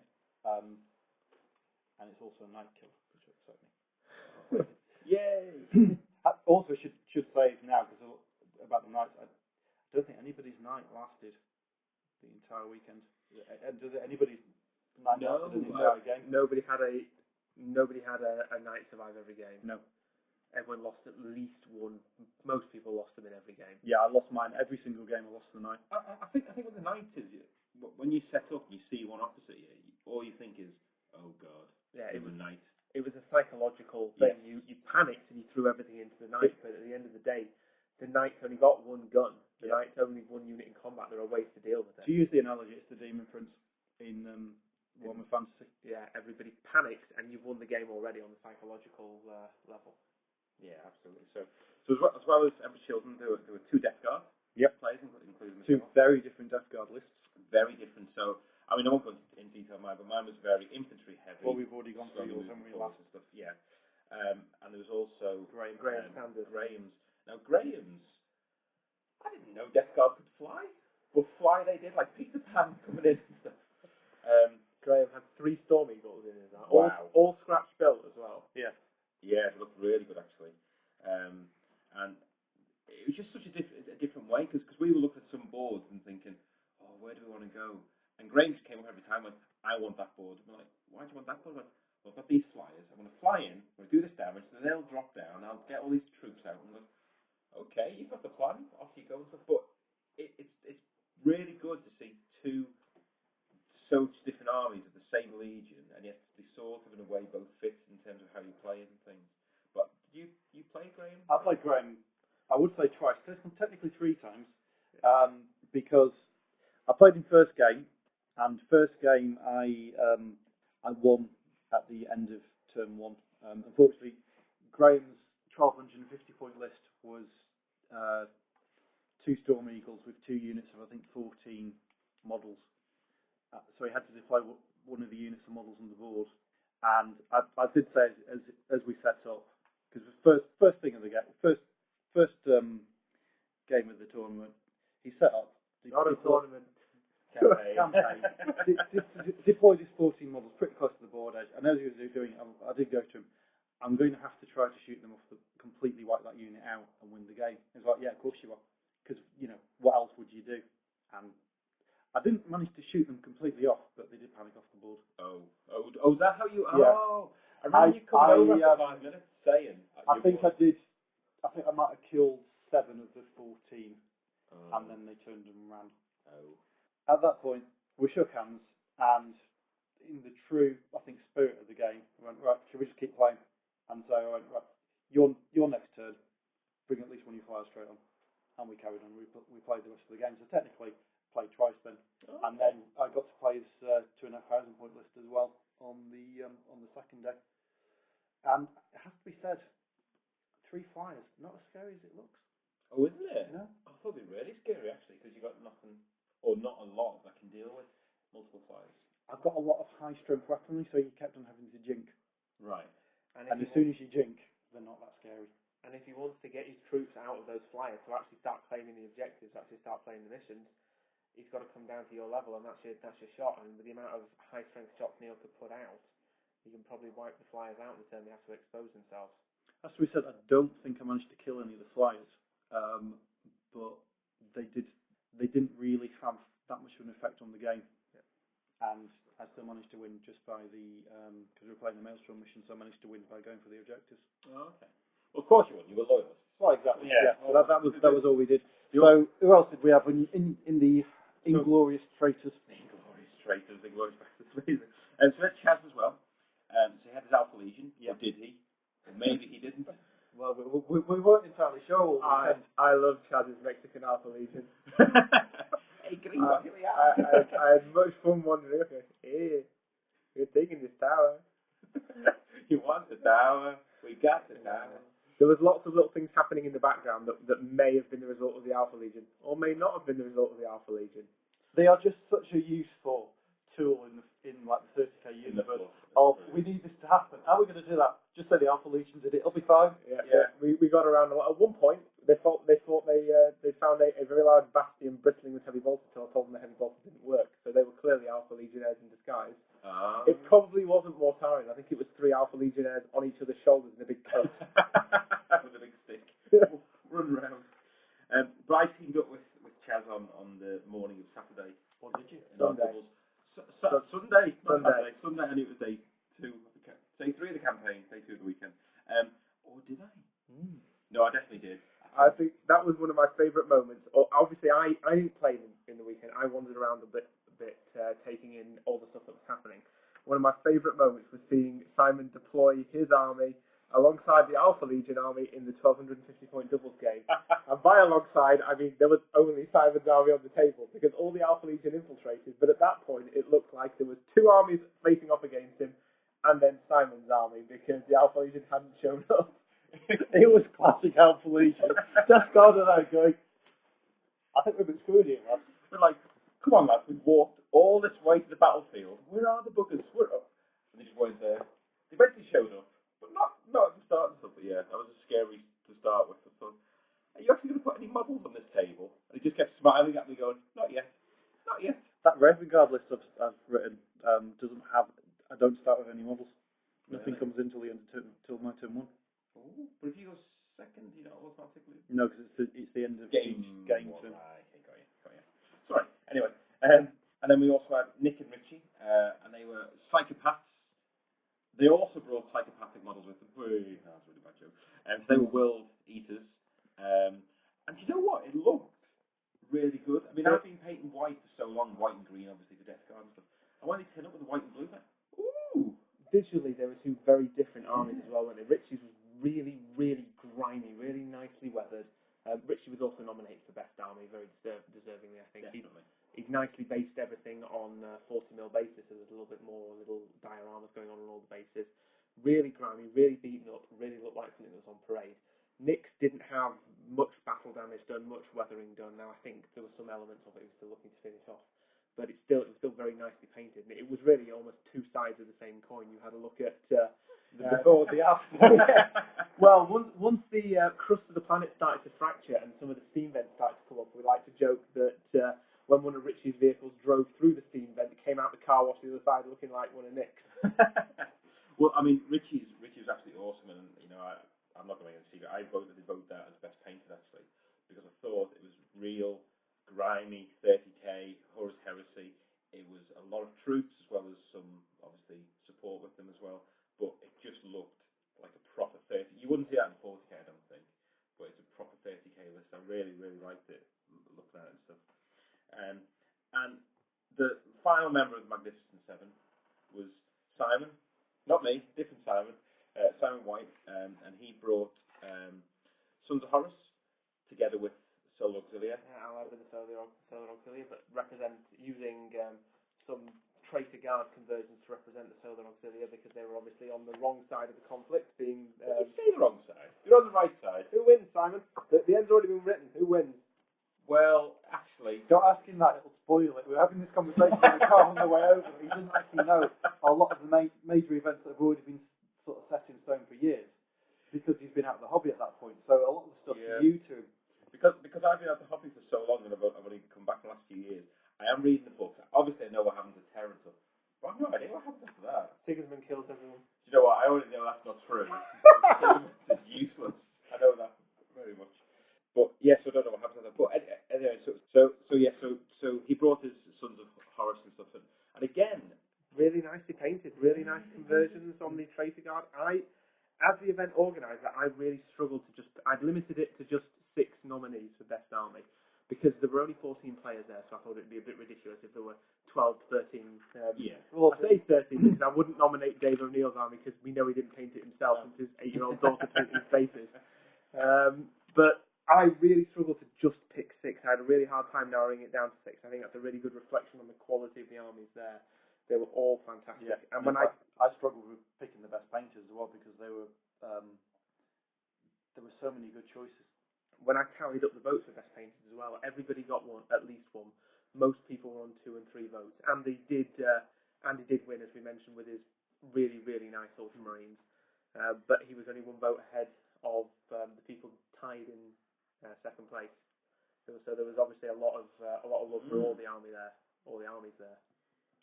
And it's also a night killer, which will excite me. Yay! I also should say now, because about the nights, I don't think anybody's night lasted the entire weekend. Does anybody's night lasted an entire game? Nobody had a night survive every game. No. Everyone lost at least one. Most people lost them in every game. Yeah, I lost mine every single game. I lost the night. I think what the night is, when you set up and you see one opposite you, all you think is, oh god, it was a knight. It was a psychological thing. You panicked and you threw everything into the knight, but at the end of the day, the knight's only got one gun. The knight's only one unit in combat. There are ways to deal with it. To use the analogy, it's the Demon Prince in Warhammer Fantasy. Yeah, everybody panics and you've won the game already on the psychological level. Yeah, absolutely. So as well as Emperor Children, there were 2 Death Guard players, including 2 very different Death Guard lists. Very different. So, I mean, I won't go into detail mine, but mine was very infantry heavy. Well, we've already gone through yours, haven't we? And stuff. Yeah. And there was also Graham's standard. Graham's. Now, Graham's, I didn't know Death Guard could fly, but fly they did, like Peter Pan coming in and stuff. Graham had 3 Storm Eagles in his. Wow. All scratch built as well. Yeah. Yeah, it looked really good actually. And it was just such a different way because we were looking at some boards and thinking, oh, where do we want to go? And Graham just came up every time and went, I want that board. And we're like, why do you want that board? Well, I've got these flyers. I'm going to fly in. I'm going to do this damage. Then they'll drop down. I'll get all these troops out. And I'm like, okay, you've got the plan. Off you go and stuff. But it's really good to see 2 such different armies of the same legion, and yet they sort of in a way both fit in terms of how you play and things. But did you play Graham? I played Graham, I would say twice, technically 3 times, because I played in first game, and first game I won at the end of turn 1. Unfortunately, Graham's 1250 point list was 2 Storm Eagles with 2 units of I think 14 models. So he had to deploy one of the units of models on the board, and I did say as we set up, because the first thing of the game, first game of the tournament, he set up. Not a tournament. Campaign. Deployed his 14 models pretty close to the board edge, and as he was doing, I did go to him. I'm going to have to try to shoot them off, completely wipe that unit out and win the game. He was like, yeah, of course you are, because what else would you do? And I didn't manage to shoot them completely off, but they did panic off the board. Oh, is that how you? Yeah. Oh, I remember you coming over after 5 minutes saying. I think I did. I think I might have killed 7 of the 14, and then they turned and ran. Oh. At that point, we shook hands, and in the true, I think, spirit of the game, we went, right, should we just keep playing? And so I went, right, your next turn, bring at least one of your flyers straight on, and we carried on. We played the rest of the game. So technically, played twice then, and then I got to play his 2,500 point list as well on the second day. And it has to be said, 3 flyers, not as scary as it looks. Oh, isn't it? No. I thought it'd be really scary actually, because you got nothing, or not a lot that can deal with multiple flyers. I've got a lot of high strength weaponry, so you kept on having to jink. Right. And as soon as you jink, they're not that scary. And if he wants to get his troops out of those flyers to actually start claiming the objectives, actually start playing the missions, he's got to come down to your level, and that's your shot. And with the amount of high strength shots Neil could put out, you can probably wipe the flyers out in the turn they have to expose themselves. As we said, I don't think I managed to kill any of the flyers, but they didn't really have that much of an effect on the game. Yeah. And I still managed to win just by because we were playing the Maelstrom mission, so I managed to win by going for the objectives. Oh, okay. Well, of course you won. You were loyalists. Well, exactly. Yeah. So that was all we did. So who else did we have in the Inglorious Traitors? Inglorious Traitors, Inglorious Bastards. And so that's Chaz as well. So he had his Alpha Legion. Yeah. Or did he? Or maybe he didn't. Well, we weren't entirely sure. I love Chaz's Mexican Alpha Legion. Hey, gringo, here we are. I had much fun wondering, okay, hey, we're taking this tower. You want the tower? We got the tower. There was lots of little things happening in the background that may have been the result of the Alpha Legion, or may not have been the result of the Alpha Legion. They are just such a useful tool in like the 30k universe. We need this to happen. How are we going to do that? Just say the Alpha Legion did it. It'll be fine. Yeah. We got around a lot. At one point, they thought they found a very large bastion bristling with heavy bolters. So I told them the heavy bolters didn't work. So they were clearly Alpha Legionnaires in disguise. It probably wasn't Mortarion. I think it was 3 Alpha Legionnaires on each other's shoulders in a big coat. With a big stick. Run round. But I teamed up with Chaz on the morning of Saturday. What did you? Sunday. Sunday, and it was day 2 of day 3 of the campaign, day 2 of the weekend. Or did I? No, I definitely did. I think that was one of my favourite moments. Obviously, I didn't play in the weekend. I wandered around a bit taking in all the stuff that was happening. One of my favourite moments was seeing Simon deploy his army alongside the Alpha Legion army in the 1250-point doubles game. And by alongside, I mean there was only Simon's army on the table because all the Alpha Legion infiltrated. But at that point, it looked like there was two armies facing off against him, and then Simon's army because the Alpha Legion hadn't shown up. It was classic Alpha Legion. Just God and I going, I think we've been screwed here, lads. We're like, come on, lads, we've walked all this way to the battlefield. Where are the buggers? We're up. And they just weren't there. They eventually showed up, but not at the start and stuff. But yeah, that was scary to start with. I thought, are you actually going to put any models on this table? And he just kept smiling at me, going, not yet, not yet. That Raven Guard list I've written doesn't have. I don't start with any models. Nothing comes in till the end of till my turn 1. Oh, but if you go second, you don't automatically. No, because it's the end of each game. Right, okay, got you. Sorry. Anyway, and then we also had Nick and Richie, and they were psychopaths. They also brought psychopathic models with them. That's a really bad joke. They were world eaters. And you know what? It looked really good. I mean, I've been painting white for so long, white and green, obviously, for Death Guard and stuff. And when they turn up with the white and blue, like, ooh! Visually, there were two very different armies as well, weren't they? Richie's was really, really grimy, really nicely weathered. Richie was also nominated for Best Army, very deservingly, I think. Definitely. He'd nicely based everything on 40mm basis, so there's a little bit more little dioramas going on all the bases. Really grimy, really beaten up, really looked like something that was on parade. Nick's didn't have much battle damage done, much weathering done. Now, I think there were some elements of it he was still looking to finish off. But it was still very nicely painted. And it was really almost two sides of the same coin. You had a look at the before, the after. Well, once the crust of the planet started to fracture and some of the steam vents started to come up, we like to joke that when one of Richie's vehicles drove through the steam vent, it came out the car wash the other side looking like one of Nick's. Well, I mean, Richie's absolutely awesome, and you know, I'm not going to make a secret. I voted that as best painted actually because I thought it was real. Grimy, 30k, Horus Heresy. It was a lot of troops as well as some, obviously, support with them as well. But it just looked like a proper 30. You wouldn't see that in 40k, I don't think. But it's a proper 30k list. I really, really liked it, looking at it and stuff. And the final member of the Magnificent Seven was Simon. Not me, different Simon. Simon White. And he brought Sons of Horus together with Solar Auxilia. I'll add with the Solar Auxilia, but represent using some traitor guard conversions to represent the Solar Auxilia because they were obviously on the wrong side of the conflict. Being you say the wrong side. You're on the right side. Who wins, Simon? The end's already been written. Who wins? Well, actually, don't ask him that; it'll spoil it. We're having this conversation in the car on the way over. He doesn't actually know a lot of the major events that have already been sort of set in stone for years because he's been out of the hobby at that point. So a lot of the stuff new to him. Because I've been out of the hobby for so long and I've only come back the last few years, I am reading the books. Obviously, I know what happened to Terrence, but I've no idea what happened after that. Sigismund kills everyone. Do you know what? I already know that's not true. It's useless. I know that very much. But yes, I don't know what happened to that. But anyway, so he brought his Sons of Horus and stuff, and again, really nicely painted, really nice conversions on the traitor guard. As the event organizer, I really struggled to I'd limited it to just 6 nominees for Best Army because there were only 14 players there, so I thought it'd be a bit ridiculous if there were 12, 13. Well, I say 13 because I wouldn't nominate Dave O'Neill's army because we know he didn't paint it himself and his 8-year-old daughter painted his faces. But I really struggled to just pick 6. I had a really hard time narrowing it down to 6. I think that's a really good reflection on the quality of the armies there. They were all fantastic. Yeah. And when I struggled with picking the best painters as well because there were so many good choices. When I tallied up the votes for best painters as well, everybody got one, at least one. Most people were on 2 and 3 votes. Andy did win, as we mentioned, with his really, really nice Ultramarines. But he was only 1 vote ahead of the people tied in second place. So there was obviously a lot of love for all the armies there.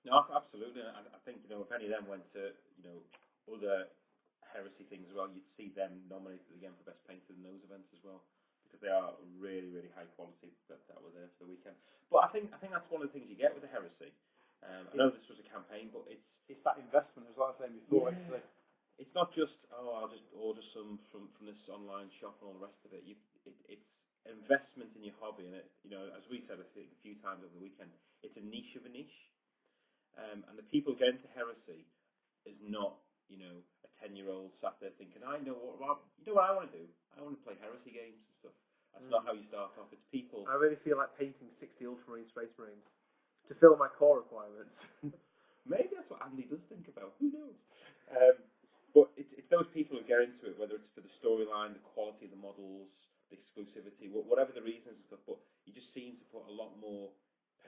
No, absolutely. I think if any of them went to other heresy things as well, you'd see them nominated again for best painter in those events as well because they are really, really high quality that were there for the weekend. But I think that's one of the things you get with the heresy. I know this was a campaign, but it's that investment, as I was saying before. Yeah. It's not just I'll just order some from this online shop and all the rest of it. It's investment in your hobby, and as we said I think a few times over the weekend, it's a niche of a niche. And the people who get into Heresy is not, a 10-year-old sat there thinking, I know what I want to do. I want to play Heresy games and stuff. That's not how you start off. It's people. I really feel like painting 60 Ultramarine Space Marines to fill my core requirements. Maybe that's what Andy does think about. Who knows? But it's those people who get into it, whether it's for the storyline, the quality of the models, the exclusivity, whatever the reasons and stuff. But you just seem to put a lot more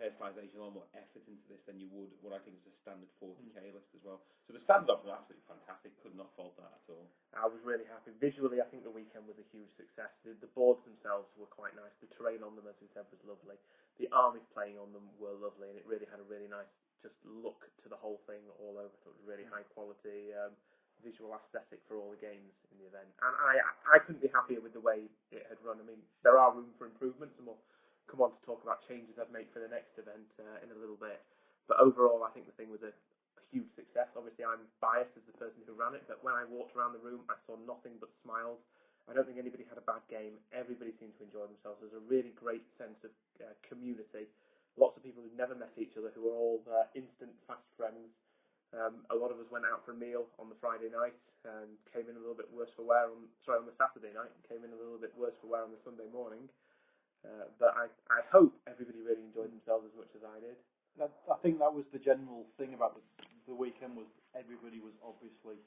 personalization, a lot more effort into this than you would what I think is a standard 40k list as well. So the stands off were absolutely fantastic. Could not fault that at all. I was really happy. Visually, I think the weekend was a huge success. The boards themselves were quite nice. The terrain on them, as we said, was lovely. The armies playing on them were lovely, and it really had a really nice just look to the whole thing all over. So it was really high quality visual aesthetic for all the games in the event. And I couldn't be happier with the way it had run. I mean, there are room for improvements, and we'll come on to talk about changes I'd make for the next event in a little bit. But overall, I think the thing was a huge success. Obviously, I'm biased as the person who ran it, but when I walked around the room, I saw nothing but smiles. I don't think anybody had a bad game. Everybody seemed to enjoy themselves. There's a really great sense of community. Lots of people who'd never met each other, who were all instant fast friends. A lot of us went out for a meal on the Friday night and came in a little bit worse for wear on the Saturday night and came in a little bit worse for wear on the Sunday morning. But I hope everybody really enjoyed themselves as much as I did. I think that was the general thing about the weekend, was everybody was obviously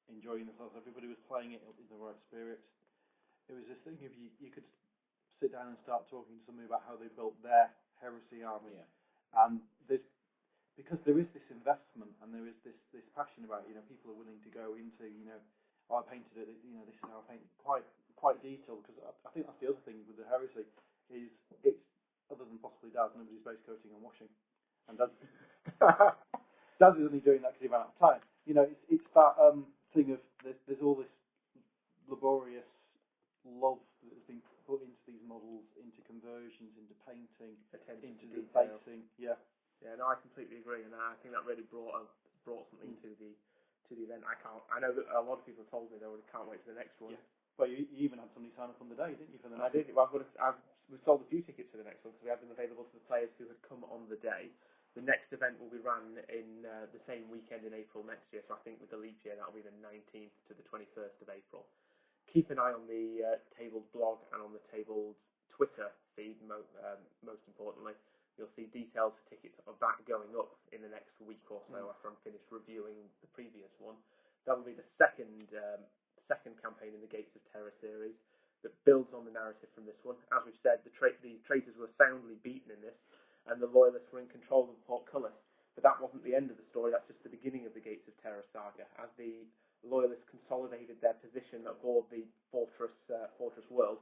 enjoying themselves. Everybody was playing it in the right spirit. It was this thing of you could sit down and start talking to somebody about how they built their Heresy army. Yeah. And because there is this investment and there is this passion about it, people are willing to go into, I painted it, this is how I painted, quite detailed, because I think that's the other thing with the Heresy, is it's, other than possibly Daz, nobody's base coating and washing. And Daz is only doing that because he ran out of time. It's that thing of, there's all this laborious love that has been put into these models, into conversions, into painting, into the basing. Yeah, no, I completely agree, and I think that really brought something to the event. I know that a lot of people told me they can't wait for the next one. Yeah. Well, you even had somebody sign up on the day, didn't you? For the next I did. Well, we've sold a few tickets for the next one because we had them available to the players who had come on the day. The next event will be run in the same weekend in April next year, so I think with the leap year that'll be the 19th to the 21st of April. Keep an eye on the Table's blog and on the Table's Twitter feed, most importantly. You'll see details for tickets of that going up in the next week or so after I'm finished reviewing the previous one. That will be the second campaign in the Gates of Terror series that builds on the narrative from this one. As we've said, the traitors were soundly beaten in this, and the Loyalists were in control of the portcullis. But that wasn't the end of the story, that's just the beginning of the Gates of Terror saga. As the Loyalists consolidated their position aboard the fortress world,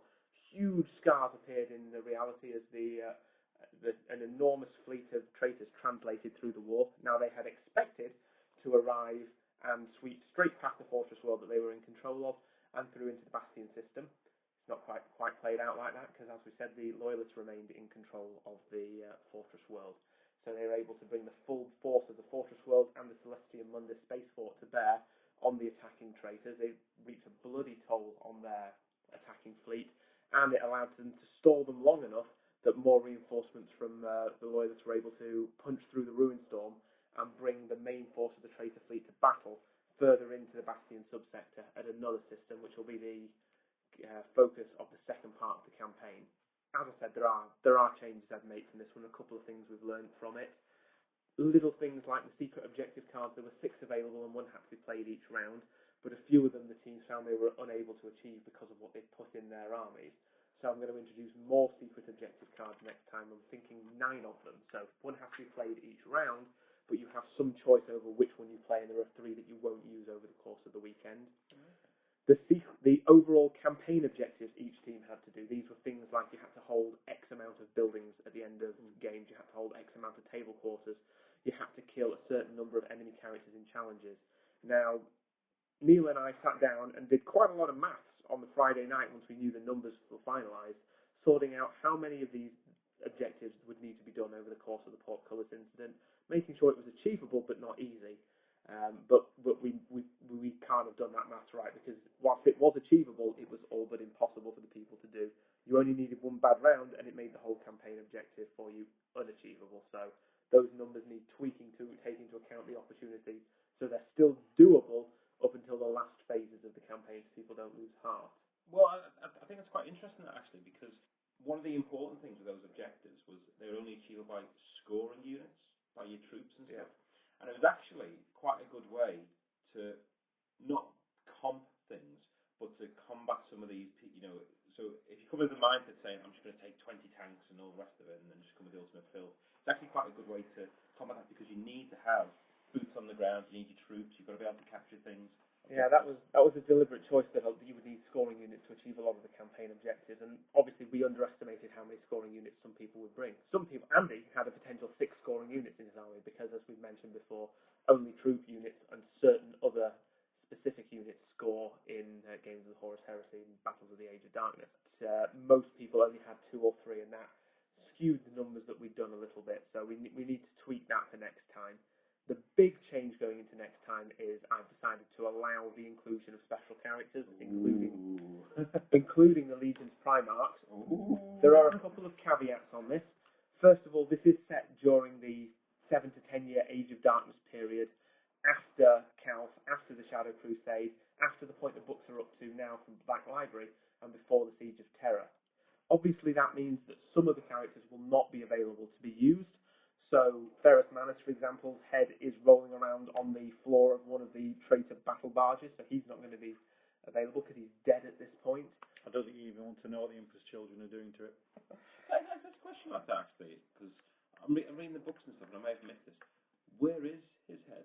huge scars appeared in the reality as an enormous fleet of traitors translated through the war. Now they had expected to arrive and sweep straight past the fortress world that they were in control of and through into the Bastion system. It's not quite played out like that because, as we said, the Loyalists remained in control of the fortress world. So they were able to bring the full force of the fortress world and the Celestium Mundus space fort to bear on the attacking traitors. They reaped a bloody toll on their attacking fleet, and it allowed them to stall them long enough that more reinforcements from the Loyalists were able to punch through the ruin storm and bring the main force of the traitor fleet to battle further into the Bastion subsector at another system, which will be the focus of the second part of the campaign. As I said, there are changes I've made from this one, a couple of things we've learned from it. Little things like the secret objective cards, there were 6 available and 1 had to be played each round, but a few of them the teams found they were unable to achieve because of what they put in their armies. So I'm going to introduce more secret objective cards next time. I'm thinking 9 of them. So 1 has to be played each round, but you have some choice over which one you play, and there are 3 that you won't use over the course of the weekend. The overall campaign objectives each team had to do, these were things like you had to hold X amount of buildings at the end of games, you had to hold X amount of table quarters, you had to kill a certain number of enemy characters in challenges. Now, Neil and I sat down and did quite a lot of maths on the Friday night once we knew the numbers were finalised, sorting out how many of these objectives would need to be done over the course of the portcullis incident, making sure it was achievable but not easy. But we can't have done that maths right, because whilst it was achievable, it was all but impossible for the people to do. You only needed 1 bad round and it made the whole campaign objective for you unachievable. So those numbers need tweaking to one of the important things with those objectives was they were only achievable by scoring units, by your troops and stuff. And it was actually quite a good way to not comp things, but to combat some of these, so if you come with the mindset saying, I'm just going to take 20 tanks and all the rest of it, and then just come with the ultimate filth, it's actually quite a good way to combat that, because you need to have boots on the ground, you need your troops, you've got to be able to capture things. Yeah, that was a deliberate choice that you would need scoring units to achieve a lot of the campaign objectives, and obviously we underestimated how many scoring units some people would bring. Some people, Andy had a potential 6 scoring units in his army, because as we've mentioned before, only troop units and certain other specific units score in games of the Horus Heresy and Battles of the Age of Darkness. Most people only had 2 or 3, and that skewed the numbers that we'd done a little bit, so we need to tweak that for next time. The big change going into next time is I've decided to allow the inclusion of special characters, including the Legion's primarchs. There are a couple of caveats on this. First of all, this is set during the 7 to 10 year Age of Darkness period, after Calth, after the Shadow Crusade, after the point the books are up to now from Black Library, and before the Siege of Terror. Obviously that means that some of the characters will not be available to be used. So Ferrus Manus, for example, head is rolling around on the floor of one of the traitor battle barges, so he's not going to be available because he's dead at this point. I don't think you even want to know what the Emperor's children are doing to it. I have a question like that, actually, because I'm reading the books and stuff, and I may have missed this. Where is his head?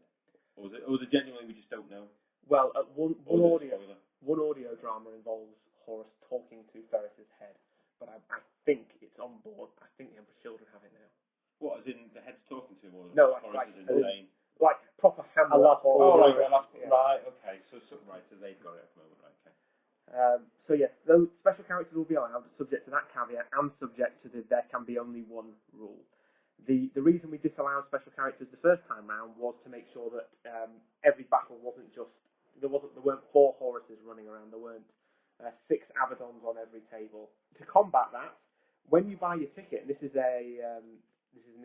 Or is it genuinely we just don't know? Well, one audio drama involves Horus talking to Ferrus's head, but I think it's on board. I think the Emperor's children have it now. What, as in the head's talking to him, or no, Horus is insane? Like proper Hamlet. Right, okay. So they've got it at the moment, right, okay. So yes, those special characters will be allowed, subject to that caveat, and subject to there can be only one rule. The reason we disallowed special characters the first time round was to make sure that every battle wasn't just there weren't 4 Horuses running around. There weren't 6 Abaddons on every table. To combat that, when you buy your ticket, and this is an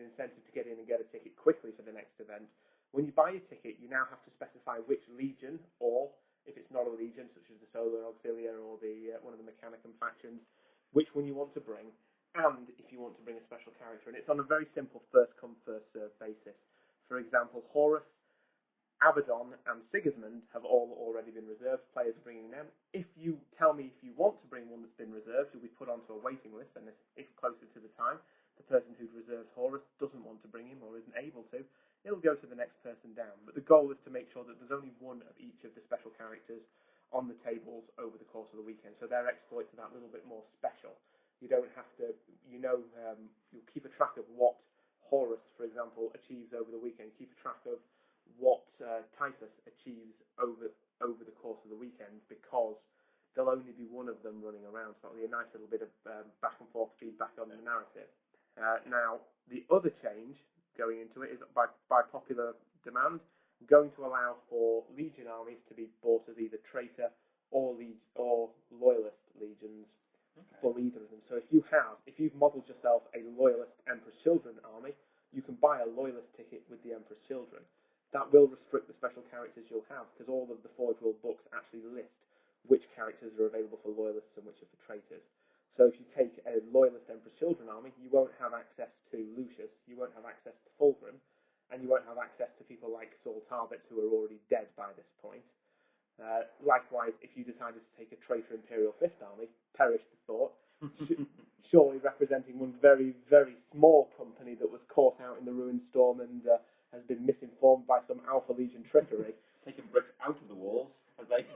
incentive to get in and get a ticket quickly for the next event. When you buy your ticket, you now have to specify which legion, or if it's not a legion, such as the Solar Auxilia or one of the Mechanicum factions, which one you want to bring, and if you want to bring a special character. And it's on a very simple first-come, first-served basis. For example, Horus, Abaddon, and Sigismund have all already been reserved. Players are bringing them. If you tell me if you want to bring one that's been reserved, you'll be put onto a waiting list, and if closer to the time, the person who'd reserved Horus doesn't want to bring him or isn't able to, it'll go to the next person down. But the goal is to make sure that there's only one of each of the special characters on the tables over the course of the weekend, so their exploits are that little bit more special. You don't have to, you'll keep a track of what Horus, for example, achieves over the weekend. Keep a track of what Typhus achieves over the course of the weekend, because there'll only be one of them running around. So that'll be a nice little bit of back and forth feedback on the narrative. Now, the other change going into it is by popular demand, going to allow for Legion armies to be bought as either traitor or loyalist legions for either of them. So if you've modelled yourself a loyalist Emperor's Children army, you can buy a loyalist ticket with the Emperor's Children. That will restrict the special characters you'll have, because all of the Forge World books actually list which characters are available for loyalists and which are for traitors. So if you take a loyalist Emperor's Children army, you won't have access to Lucius, you won't have access to Fulgrim, and you won't have access to people like Saul Tarbet, who are already dead by this point. Likewise, if you decided to take a traitor Imperial Fifth army, perish the thought, surely representing one very, very small company that was caught out in the Ruined Storm and has been misinformed by some Alpha Legion trickery. Taking bricks out of the walls as they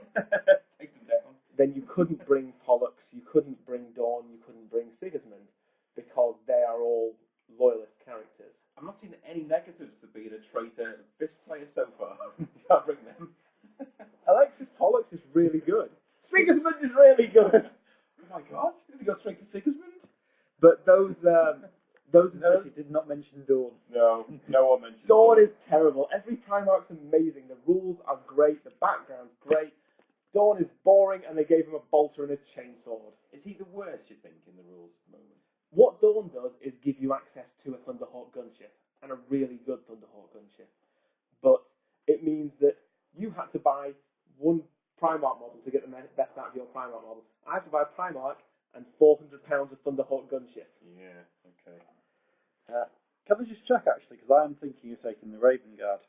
take them down. Then you couldn't bring Pollux, you couldn't bring Dawn, you couldn't bring Sigismund, because they are all loyalist characters. I'm not seeing any negatives to being a traitor fist player so far. Can't bring them. Alexis Pollux is really good. Sigismund is really good. Oh my god, did he go straight to Sigismund? But those did not mention Dawn. No one mentioned Dawn. Is terrible. Every Primarch's amazing. The rules are great. The background's great. Dawn is boring, and they gave him a bolter and a chainsword. Is he the worst, you think, in the rules at the moment? What Dawn does is give you access to a Thunderhawk gunship, and a really good Thunderhawk gunship. But it means that you had to buy one Primarch model to get the best out of your Primarch model. I have to buy a Primarch and 400 pounds of Thunderhawk gunship. Yeah. Okay. Can I just check actually, because I am thinking of taking the Raven Guard,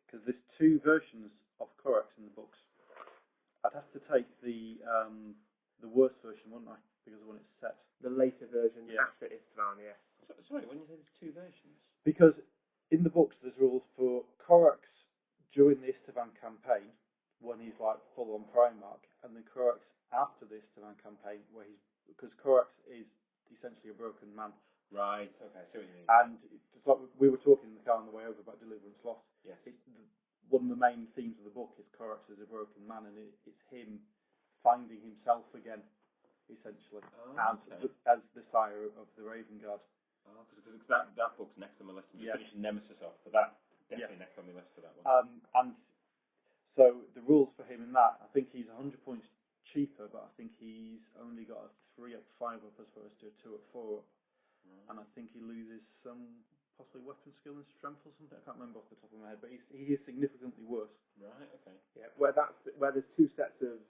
because there's two versions of Corax in the books. I'd have to take the worst version, wouldn't I? Because of when it's set. The later version Yeah. after Istvan, yes. Sorry, when you say there's two versions. Because in the books there's rules for Corax during the Istvan campaign, when he's like full on Primarch, and then Corax after the Istvan campaign, where because Corax is essentially a broken man. Right. Okay. I see what you mean. And it's like we were talking in the car on the way over about Deliverance Lost. Yes. One of the main themes of the book is Corax as a broken man, and it's him finding himself again, essentially, as the sire of the Raven Guard. Oh, because that book's next on my list. I'm just finishing Nemesis off, but that definitely next on my list for that one. And so the rules for him in that, I think he's 100 points cheaper, but I think he's only got a 3 up, 5 up as opposed to a 2 up, 4 up. And I think he loses some possibly weapon skill and strength or something. I can't remember off the top of my head, but he is significantly worse. Right. Okay. Yeah, where there's two sets of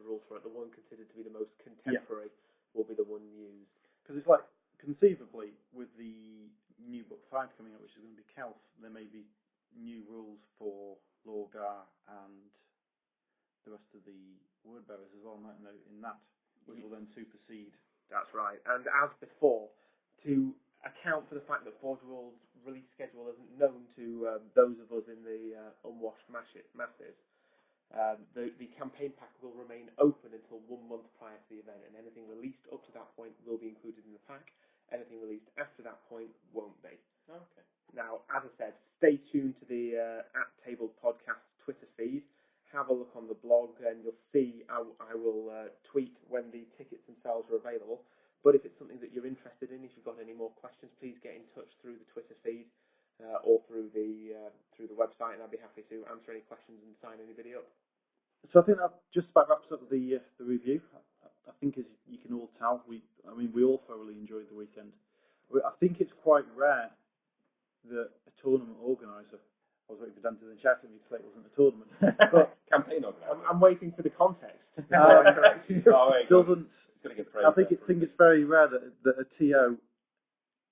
rules for it. The one considered to be the most contemporary will be the one used. Because it's like conceivably with the new book 5 coming up, which is going to be Kelf, there may be new rules for Lorgar and the rest of the word bearers as well, mightn't there, in that, which will then supersede. That's right. And as before, to account for the fact that Forge World's release schedule isn't known to those of us in the unwashed masses, the campaign pack will remain open until 1 month prior to the event, and anything released up to that point will be included in the pack. Anything released after that point won't be. Okay. Now, as I said, stay tuned to the @Table Podcast Twitter feed. Have a look on the blog, and you'll see I will tweet when the tickets themselves are available. But if it's something that you're interested in, if you've got any more questions, please get in touch through the Twitter feed or through the website, and I'd be happy to answer any questions and sign anybody up. So I think that just about wraps up the review. I think, as you can all tell, we all thoroughly enjoyed the weekend. I think it's quite rare that a tournament organiser. I was waiting for Dan to then shout at me to say it wasn't a tournament. But campaign organiser. I'm waiting for the context. Doesn't. I think it's very rare that a TO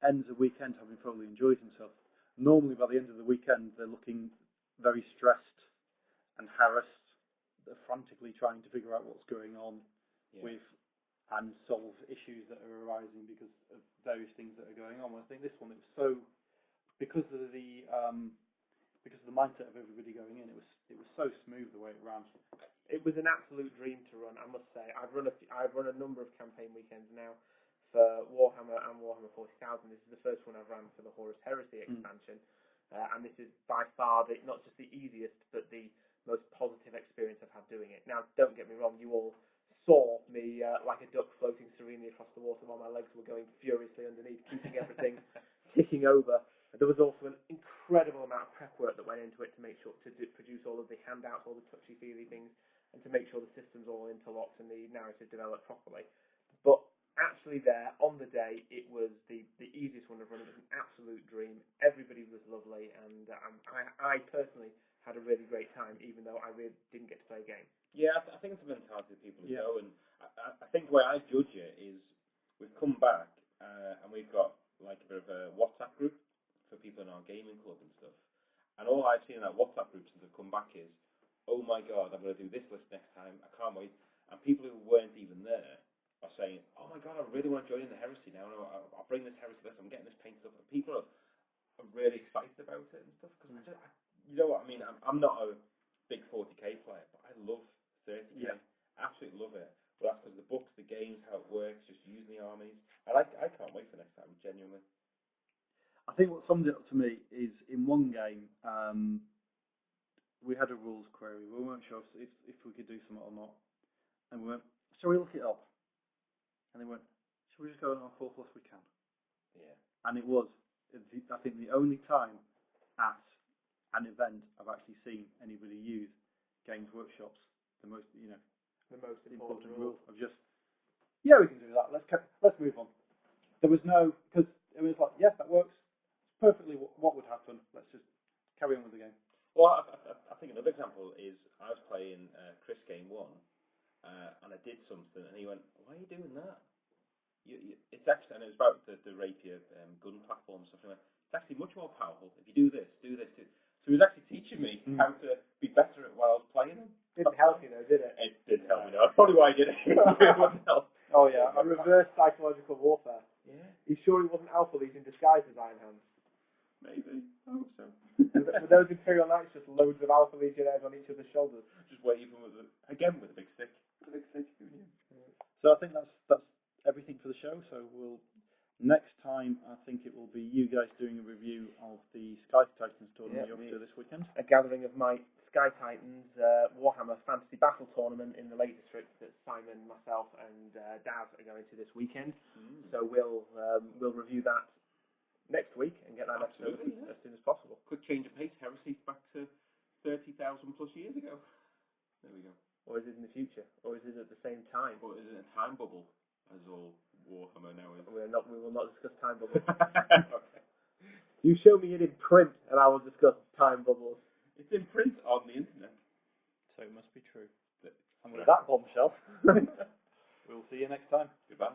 ends a weekend having thoroughly enjoyed himself. Normally, by the end of the weekend, they're looking very stressed and harassed. They're frantically trying to figure out what's going on with and solve issues that are arising because of various things that are going on. I think this one, it was so because of the mindset of everybody going in, it was so smooth the way it ran. It was an absolute dream to run, I must say. I've run a number of campaign weekends now for Warhammer and Warhammer 40,000. This is the first one I've run for the Horus Heresy expansion, and this is by far not just the easiest, but the most positive experience I've had doing it. Now, don't get me wrong, you all saw me like a duck floating serenely across the water while my legs were going furiously underneath, keeping everything ticking over. There was also an incredible amount of prep work that went into it to make sure to produce all of the handouts, all the touchy-feely things, and to make sure the system's all interlocked and the narrative developed properly. But actually there, on the day, it was the easiest one I've run. It was an absolute dream. Everybody was lovely, and I personally had a really great time, even though I really didn't get to play a game. Yeah, I think it's a mentality of people who go, and I think the way I judge it is we've come back and we've got like a bit of a WhatsApp group for people in our gaming club and stuff. And all I've seen in that WhatsApp group since I've come back is, oh my god, I'm going to do this list next time, I can't wait. And people who weren't even there are saying, oh my god, I really want to join in the Heresy now, and I'll bring this Heresy list, I'm getting this painted up. And people are really excited about it and stuff, because you know what I mean, I'm not a big 40k player, but I love 30k, absolutely love it. But that's because of the books, the games, how it works, just using the armies. And I can't wait for next time, genuinely. I think what summed it up to me is in one game, we had a rules query. We weren't sure if we could do something or not. And we went, shall we look it up? And they went, shall we just go on our 4+ we can? Yeah. And it was, I think, the only time at an event I've actually seen anybody use Games Workshop's the most important rule of just, we can do that. Let's move on. There was no, because it was like, that works. It's perfectly what would happen. Let's just carry on with the game. Well, I think another example is I was playing Chris Game 1, and I did something, and he went, "Why are you doing that? It's actually," and it was about the rapier gun platform stuff. And it's actually much more powerful if you do this, do this. So he was actually teaching me how to be better at while I was playing them. Didn't help you though, did it? It didn't help me. No, that's probably why I did it. It wouldn't help. Oh yeah, a reverse psychological warfare. Yeah, You sure he wasn't Alpha Legion disguised as Iron Hands? maybe. I hope so. Were those Imperial Knights just loads of Alpha Legionnaires on each other's shoulders? Just waving with a big stick. With a big stick. Who knew? So I think that's everything for the show. So next time I think it will be you guys doing a review of the Sky Titans tournament you're up to this weekend. A gathering of my Sky Titans Warhammer Fantasy Battle Tournament in the Lake District that Simon, myself, and Daz are going to this weekend. So we'll review that next week and get that episode as soon as possible. Quick change of pace. Heresy back to 30,000 plus years ago. There we go. Or is it in the future? Or is it at the same time? Or is it a time bubble, as all Warhammer now is? We will not discuss time bubbles. Okay. You show me it in print, and I will discuss time bubbles. It's in print on the internet. So it must be true. And with that bombshell, we'll see you next time. Goodbye.